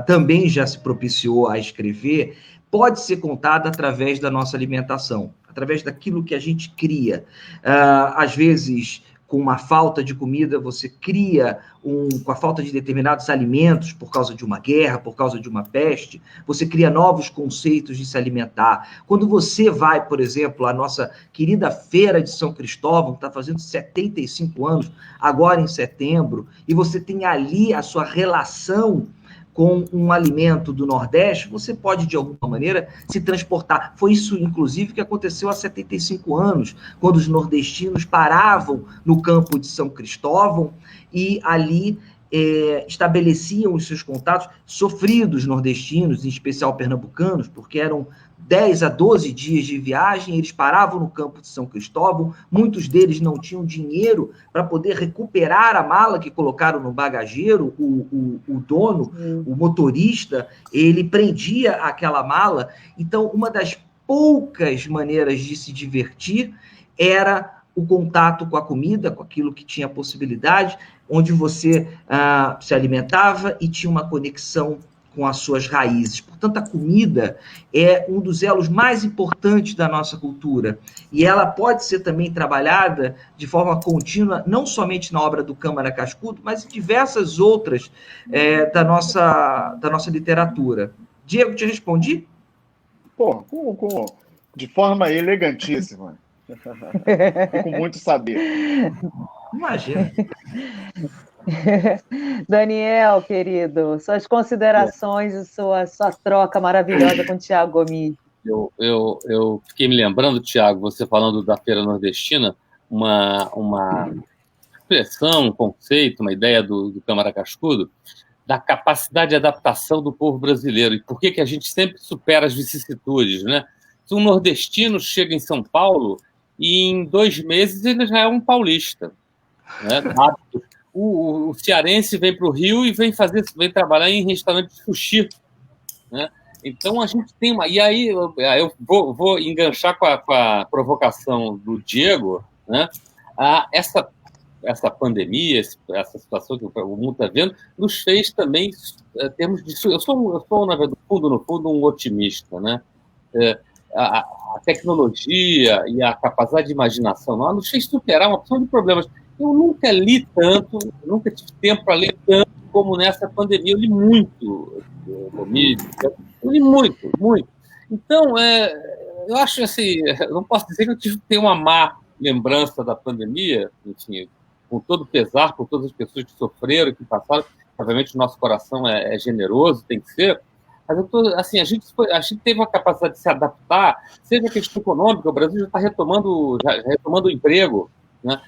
também já se propiciou a escrever, pode ser contada através da nossa alimentação, através daquilo que a gente cria. Às vezes, com uma falta de comida, você cria, com a falta de determinados alimentos, por causa de uma guerra, por causa de uma peste, você cria novos conceitos de se alimentar. Quando você vai, por exemplo, à nossa querida Feira de São Cristóvão, que está fazendo 75 anos, agora em setembro, e você tem ali a sua relação com um alimento do Nordeste, você pode, de alguma maneira, se transportar. Foi isso, inclusive, que aconteceu há 75 anos, quando os nordestinos paravam no campo de São Cristóvão e ali estabeleciam os seus contatos, sofridos nordestinos, em especial pernambucanos, porque eram 10 a 12 dias de viagem, eles paravam no campo de São Cristóvão, muitos deles não tinham dinheiro para poder recuperar a mala que colocaram no bagageiro, o dono, o motorista, ele prendia aquela mala. Então, uma das poucas maneiras de se divertir era o contato com a comida, com aquilo que tinha possibilidade, onde você se alimentava e tinha uma conexão com as suas raízes. Portanto, a comida é um dos elos mais importantes da nossa cultura. E ela pode ser também trabalhada de forma contínua, não somente na obra do Câmara Cascudo, mas em diversas outras da nossa literatura. Diego, te respondi? Pô, de forma elegantíssima. Com muito saber. Imagina. Daniel, querido, suas considerações e sua troca maravilhosa com o Tiago Gomide. Eu fiquei me lembrando, Tiago, você falando da Feira Nordestina, uma expressão, um conceito, uma ideia do Câmara Cascudo, da capacidade de adaptação do povo brasileiro. E por que a gente sempre supera as vicissitudes, né? Se um nordestino chega em São Paulo e em 2 meses ele já é um paulista, né? O cearense vem para o Rio e vem trabalhar em restaurante de sushi, né? Então a gente tem uma... E aí eu vou enganchar com a provocação do Diego, né? Essa pandemia, essa situação que o mundo está vendo, nos fez também termos de... Eu sou, na verdade, no fundo, um otimista, né? A tecnologia e a capacidade de imaginação nos fez superar uma porção de problemas. Eu nunca li tanto, nunca tive tempo para ler tanto como nessa pandemia. Eu li muito, eu li muito, muito. Então, eu acho assim, não posso dizer que eu tenho uma má lembrança da pandemia, enfim, com todo pesar, por todas as pessoas que sofreram, que passaram. Obviamente, o nosso coração é generoso, tem que ser. Mas assim, a gente teve a capacidade de se adaptar, seja a questão econômica, o Brasil já está retomando o emprego. Né?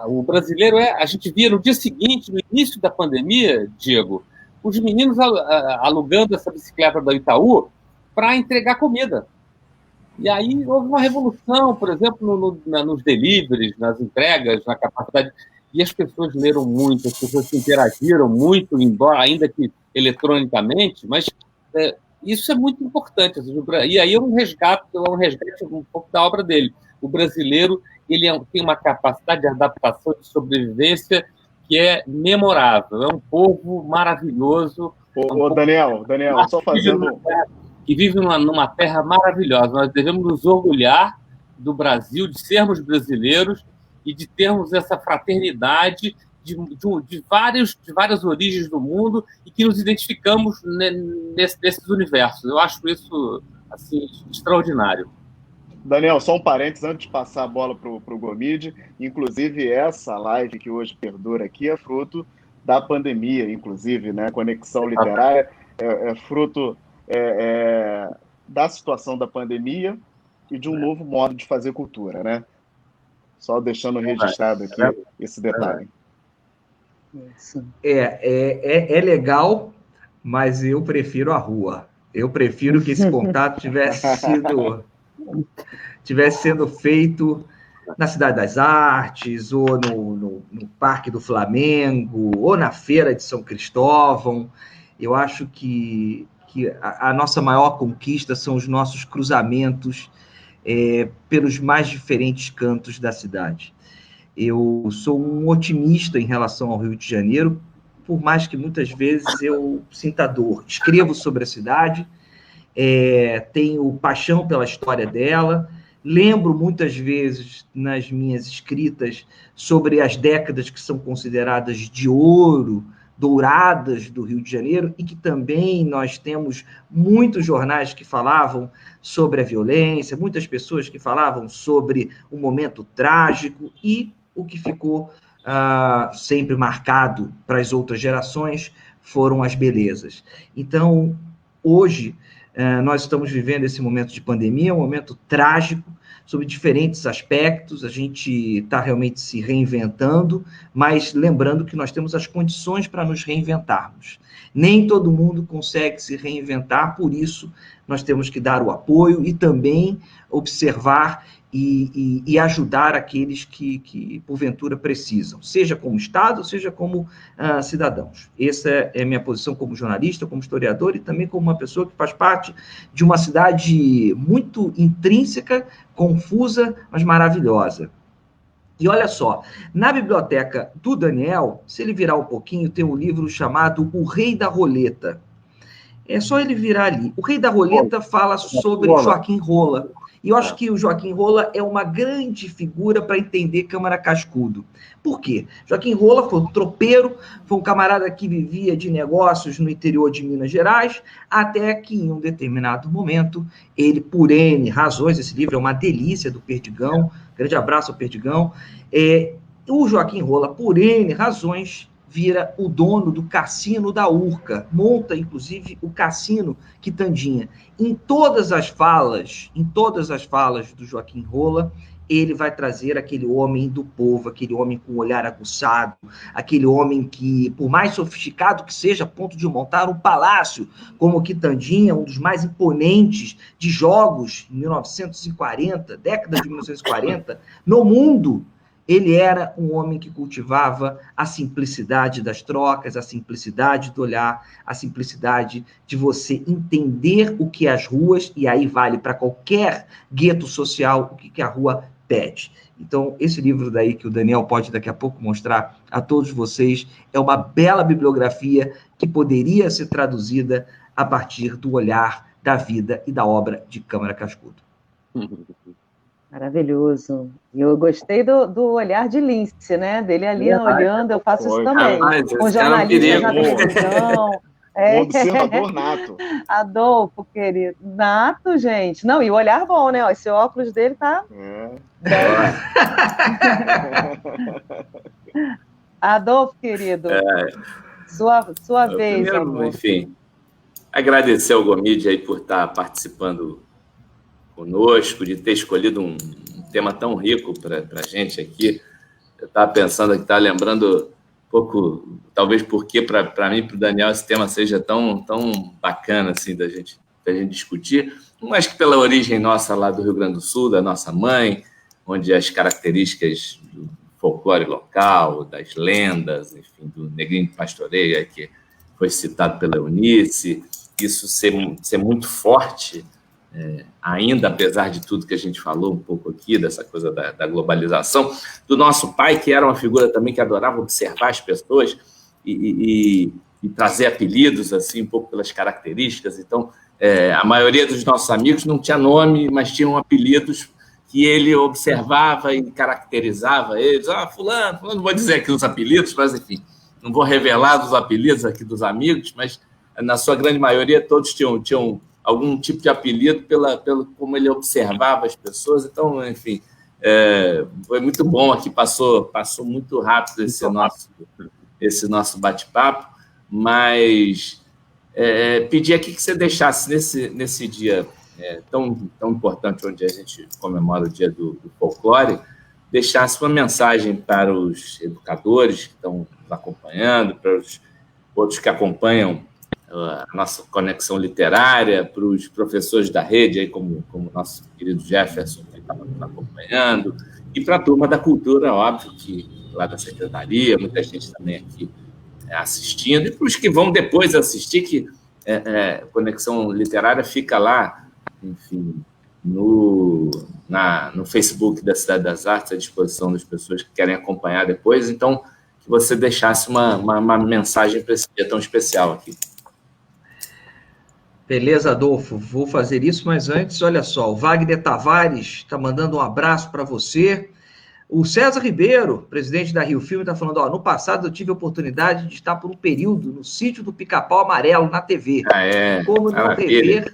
O brasileiro a gente via no dia seguinte, no início da pandemia, Diego, os meninos alugando essa bicicleta da Itaú para entregar comida. E aí houve uma revolução, por exemplo, nos deliveries, nas entregas, na capacidade. E as pessoas leram muito, as pessoas se interagiram muito, ainda que eletronicamente, mas isso é muito importante. E aí é um resgate um pouco da obra dele. O brasileiro tem uma capacidade de adaptação, de sobrevivência que é memorável. É um povo maravilhoso. Daniel, só fazendo... Que vive numa terra maravilhosa. Nós devemos nos orgulhar do Brasil, de sermos brasileiros e de termos essa fraternidade de várias origens do mundo e que nos identificamos nesses universos. Eu acho isso assim, extraordinário. Daniel, só um parênteses antes de passar a bola para o Gomide. Inclusive, essa live que hoje perdura aqui é fruto da pandemia, inclusive, né? Conexão Literária é fruto da situação da pandemia e de um novo modo de fazer cultura, né? Só deixando registrado aqui esse detalhe. É legal, mas eu prefiro a rua. Eu prefiro que esse contato tivesse sendo feito na Cidade das Artes, ou no Parque do Flamengo, ou na Feira de São Cristóvão. Eu acho que a nossa maior conquista são os nossos cruzamentos pelos mais diferentes cantos da cidade. Eu sou um otimista em relação ao Rio de Janeiro, por mais que muitas vezes eu sinta dor. Escrevo sobre a cidade, tenho paixão pela história dela, lembro muitas vezes nas minhas escritas sobre as décadas que são consideradas de ouro, douradas do Rio de Janeiro, e que também nós temos muitos jornais que falavam sobre a violência, muitas pessoas que falavam sobre o momento trágico, e o que ficou sempre marcado para as outras gerações foram as belezas. Então, hoje, nós estamos vivendo esse momento de pandemia, um momento trágico, sobre diferentes aspectos, a gente está realmente se reinventando, mas lembrando que nós temos as condições para nos reinventarmos. Nem todo mundo consegue se reinventar, por isso nós temos que dar o apoio e também observar e ajudar aqueles que porventura precisam, seja como Estado, seja como cidadãos. Essa é a minha posição como jornalista, como historiador e também como uma pessoa que faz parte de uma cidade muito intrínseca, confusa, mas maravilhosa. E olha só, na biblioteca do Daniel, se ele virar um pouquinho, tem um livro chamado O Rei da Roleta. É só ele virar ali. O Rei da Roleta fala sobre Joaquim Rola. E eu acho que o Joaquim Rola é uma grande figura para entender Câmara Cascudo. Por quê? Joaquim Rola foi um tropeiro, foi um camarada que vivia de negócios no interior de Minas Gerais, até que em um determinado momento, ele, por N razões, esse livro é uma delícia do Perdigão, grande abraço ao Perdigão, o Joaquim Rola, por N razões, vira o dono do cassino da Urca, monta, inclusive, o cassino Quitandinha. Em todas as falas do Joaquim Rola, ele vai trazer aquele homem do povo, aquele homem com o olhar aguçado, aquele homem que, por mais sofisticado que seja, a ponto de montar um palácio como o Quitandinha, um dos mais imponentes de jogos em 1940, década de 1940, no mundo. Ele era um homem que cultivava a simplicidade das trocas, a simplicidade do olhar, a simplicidade de você entender o que é as ruas, e aí vale para qualquer gueto social o que a rua pede. Então, esse livro daí que o Daniel pode daqui a pouco mostrar a todos vocês é uma bela bibliografia que poderia ser traduzida a partir do olhar da vida e da obra de Câmara Cascudo. Maravilhoso. E eu gostei do olhar de Lince, né? Dele ali olhando, eu faço isso também. Com jornalistas na televisão. Um observador nato. Adolfo, querido. Nato, gente. Não, e o olhar bom, né? Esse óculos dele tá... Adolfo, querido. Sua vez, primeiro, amor. Enfim, agradecer ao Gomide aí por estar participando conosco, de ter escolhido um tema tão rico para a gente aqui. Eu estava pensando aqui, estava lembrando um pouco, talvez porque para mim, para o Daniel, esse tema seja tão bacana assim, da gente discutir, mas que pela origem nossa lá do Rio Grande do Sul, da nossa mãe, onde as características do folclore local, das lendas, enfim, do Negrinho de Pastoreia, que foi citado pela Eunice, isso ser muito forte, ainda, apesar de tudo que a gente falou um pouco aqui, dessa coisa da globalização, do nosso pai, que era uma figura também que adorava observar as pessoas e trazer apelidos, assim, um pouco pelas características. Então, a maioria dos nossos amigos não tinha nome, mas tinham apelidos que ele observava e caracterizava eles. Fulano, não vou dizer aqui os apelidos, mas, enfim, não vou revelar os apelidos aqui dos amigos, mas, na sua grande maioria, todos tinham algum tipo de apelido pelo como ele observava as pessoas. Então, enfim, foi muito bom aqui, passou muito rápido esse nosso bate-papo, mas pedir aqui que você deixasse nesse dia tão importante, onde a gente comemora o Dia do Folclore, deixasse uma mensagem para os educadores que estão nos acompanhando, para os outros que acompanham a nossa conexão literária, para os professores da rede, aí como o nosso querido Jefferson, que estava nos acompanhando, e para a turma da cultura, óbvio, que lá da secretaria, muita gente também aqui assistindo, e para os que vão depois assistir, que Conexão Literária fica lá, enfim, no Facebook da Cidade das Artes, à disposição das pessoas que querem acompanhar depois. Então, que você deixasse uma mensagem para esse dia tão especial aqui. Beleza, Adolfo, vou fazer isso, mas antes, olha só, o Wagner Tavares está mandando um abraço para você. O César Ribeiro, presidente da Rio Filme, está falando, no passado eu tive a oportunidade de estar por um período no sítio do Pica-Pau Amarelo, na TV. Como não rever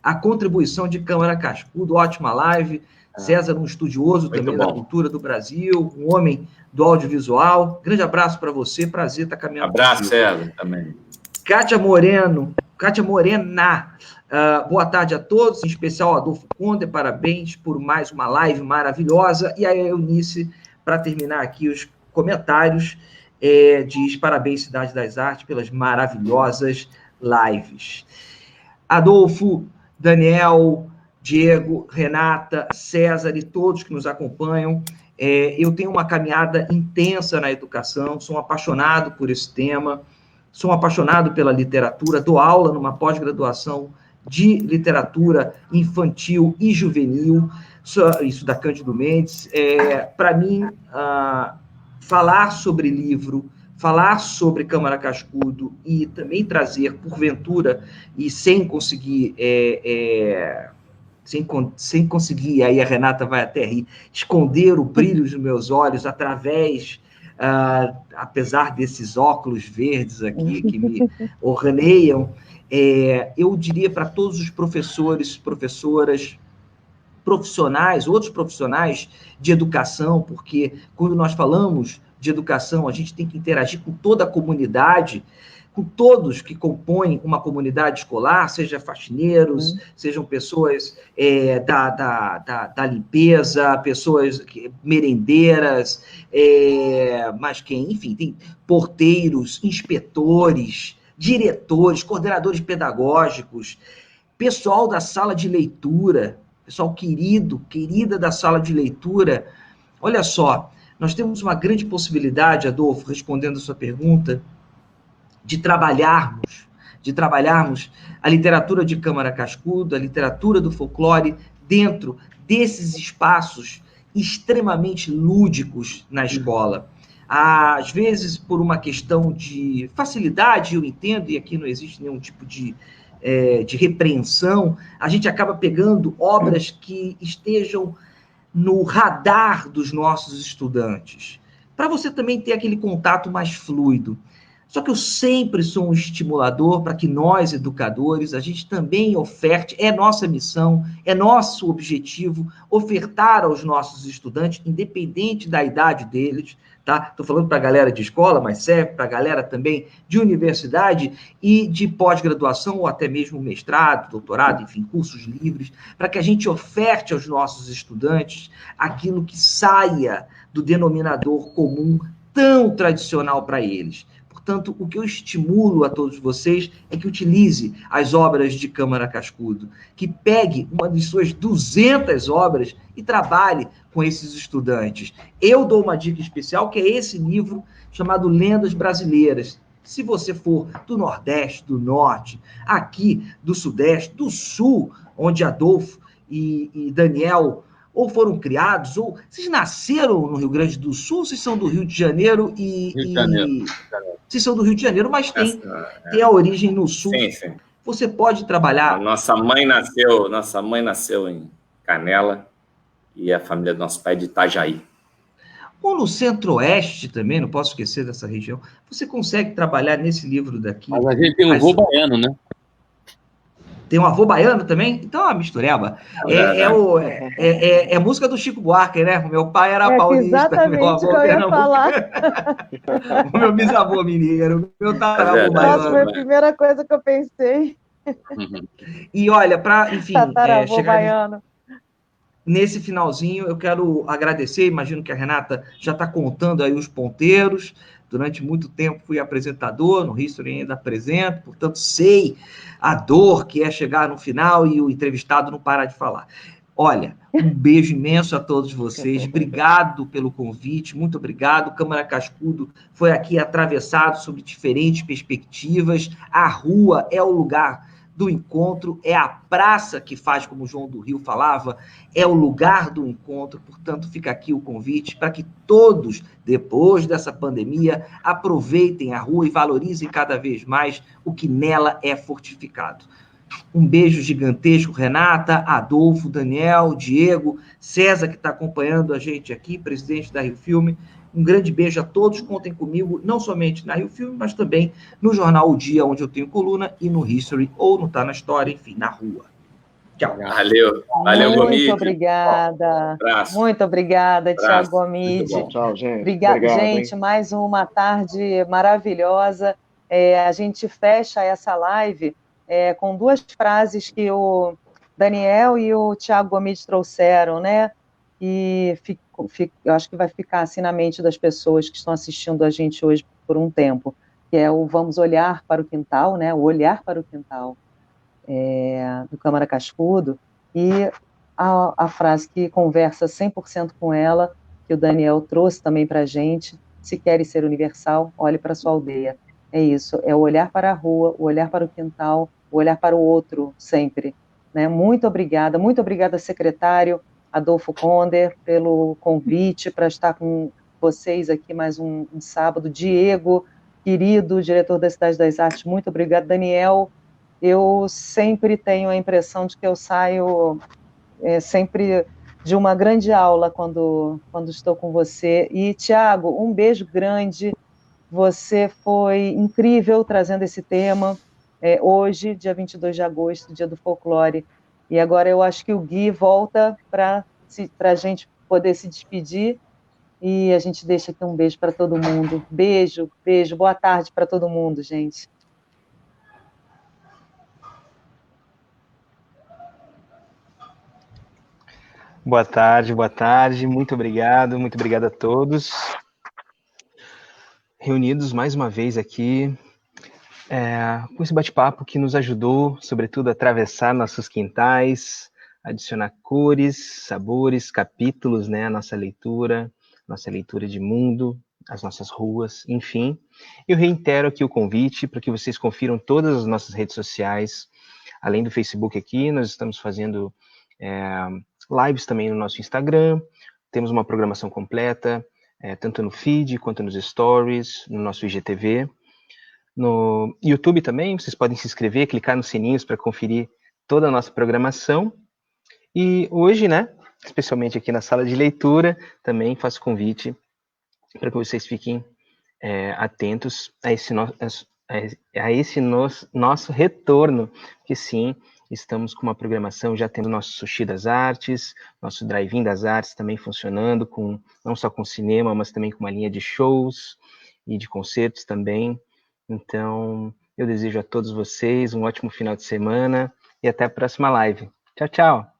a contribuição de Câmara Cascudo, ótima live. César, um estudioso também da cultura do Brasil, um homem do audiovisual. Grande abraço para você, prazer estar caminhando. Abraço, César, também. Kátia Morena, boa tarde a todos, em especial Adolfo Conde, parabéns por mais uma live maravilhosa. E a Eunice, para terminar aqui os comentários, diz parabéns, Cidade das Artes, pelas maravilhosas lives. Adolfo, Daniel, Diego, Renata, César e todos que nos acompanham, eu tenho uma caminhada intensa na educação, sou um apaixonado por esse tema, sou um apaixonado pela literatura, dou aula numa pós-graduação de literatura infantil e juvenil, isso da Cândido Mendes. Para mim, falar sobre livro, falar sobre Câmara Cascudo e também trazer, porventura, e sem conseguir, sem conseguir, aí a Renata vai até rir, esconder o brilho dos meus olhos através... apesar desses óculos verdes aqui que me orneiam, eu diria para todos os professores, professoras, profissionais, outros profissionais de educação, porque quando nós falamos de educação, a gente tem que interagir com toda a comunidade, com todos que compõem uma comunidade escolar, seja faxineiros, sejam pessoas da limpeza, pessoas merendeiras, mas quem, enfim, tem porteiros, inspetores, diretores, coordenadores pedagógicos, pessoal da sala de leitura, pessoal querida da sala de leitura. Olha só, nós temos uma grande possibilidade, Adolfo, respondendo a sua pergunta, de trabalharmos a literatura de Câmara Cascudo, a literatura do folclore, dentro desses espaços extremamente lúdicos na escola. Às vezes, por uma questão de facilidade, eu entendo, e aqui não existe nenhum tipo de repreensão, a gente acaba pegando obras que estejam no radar dos nossos estudantes, para você também ter aquele contato mais fluido. Só que eu sempre sou um estimulador para que nós, educadores, a gente também oferte, é nossa missão, é nosso objetivo, ofertar aos nossos estudantes, independente da idade deles, tá? Estou falando para a galera de escola, mas serve para a galera também de universidade e de pós-graduação, ou até mesmo mestrado, doutorado, enfim, cursos livres, para que a gente oferte aos nossos estudantes aquilo que saia do denominador comum tão tradicional para eles. Portanto, o que eu estimulo a todos vocês é que utilize as obras de Câmara Cascudo, que pegue uma de suas 200 obras e trabalhe com esses estudantes. Eu dou uma dica especial, que é esse livro chamado Lendas Brasileiras. Se você for do Nordeste, do Norte, aqui do Sudeste, do Sul, onde Adolfo e Daniel ou foram criados, ou vocês nasceram no Rio Grande do Sul, vocês são do Rio de Janeiro vocês são do Rio de Janeiro, mas tem a origem no Sul. Sim. Você pode trabalhar... Nossa mãe nasceu em Canela e a família do nosso pai é de Itajaí. Ou no Centro-Oeste também, não posso esquecer dessa região. Você consegue trabalhar nesse livro daqui. Mas a gente tem um avô baiano, né? Tem um avô baiano também? Então é uma mistureba. É música do Chico Buarque, né? O meu pai era paulista. Exatamente meu avô o que eu ia falar. O meu bisavô mineiro, o meu tataravô baiano. Nossa, foi a primeira coisa que eu pensei. E olha, para, enfim, Tataravô chegar baiano. nesse finalzinho, eu quero agradecer, imagino que a Renata já está contando aí os ponteiros. Durante muito tempo fui apresentador, no History ainda apresento, portanto sei a dor que é chegar no final e o entrevistado não parar de falar. Olha, um beijo imenso a todos vocês, obrigado pelo convite, muito obrigado. Câmara Cascudo foi aqui atravessado sobre diferentes perspectivas. A rua é o lugar do encontro, é a praça que faz, como o João do Rio falava, é o lugar do encontro. Portanto, fica aqui o convite para que todos, depois dessa pandemia, aproveitem a rua e valorizem cada vez mais o que nela é fortificado. Um beijo gigantesco, Renata, Adolfo, Daniel, Diego, César, que está acompanhando a gente aqui, presidente da Rio Filme. Um grande beijo a todos, contem comigo, não somente na Rio Filme, mas também no jornal O Dia, onde eu tenho coluna, e no History, ou no Tá na História, enfim, na rua. Tchau. Valeu, Gomide. Muito obrigada. Abraço. Muito obrigada, Tiago Muito Gomide. bom. Tchau, gente. Obrigada, Obrigado, gente. hein? Mais uma tarde maravilhosa. A gente fecha essa live com duas frases que o Daniel e o Tiago Gomide trouxeram, né? E eu acho que vai ficar assim na mente das pessoas que estão assistindo a gente hoje por um tempo, que é o vamos olhar para o quintal, né? O olhar para o quintal do Câmara Cascudo, e a frase que conversa 100% com ela, que o Daniel trouxe também para a gente: se queres ser universal, olhe para a sua aldeia. É isso, é o olhar para a rua, o olhar para o quintal, o olhar para o outro sempre. Né? Muito obrigada, secretário Adolfo Conder, pelo convite para estar com vocês aqui mais um sábado. Diego, querido diretor da Cidade das Artes, muito obrigado. Daniel, eu sempre tenho a impressão de que eu saio sempre de uma grande aula quando estou com você. E, Tiago, um beijo grande. Você foi incrível trazendo esse tema hoje, dia 22 de agosto, dia do folclore. E agora eu acho que o Gui volta para a gente poder se despedir. E a gente deixa aqui um beijo para todo mundo. Beijo, beijo. Boa tarde para todo mundo, gente. Boa tarde, muito obrigado a todos. Reunidos mais uma vez aqui, com esse bate-papo que nos ajudou, sobretudo, a atravessar nossos quintais, adicionar cores, sabores, capítulos, né, à nossa leitura de mundo, as nossas ruas, enfim. Eu reitero aqui o convite para que vocês confiram todas as nossas redes sociais. Além do Facebook aqui, nós estamos fazendo lives também no nosso Instagram, temos uma programação completa, tanto no feed quanto nos stories, no nosso IGTV. No YouTube também, vocês podem se inscrever, clicar nos sininhos para conferir toda a nossa programação. E hoje, né, especialmente aqui na sala de leitura, também faço convite para que vocês fiquem atentos a esse nosso retorno, que sim, estamos com uma programação, já temos nosso Sushi das Artes, nosso Drive-In das Artes também funcionando, não só com cinema, mas também com uma linha de shows e de concertos também. Então, eu desejo a todos vocês um ótimo final de semana e até a próxima live. Tchau, tchau!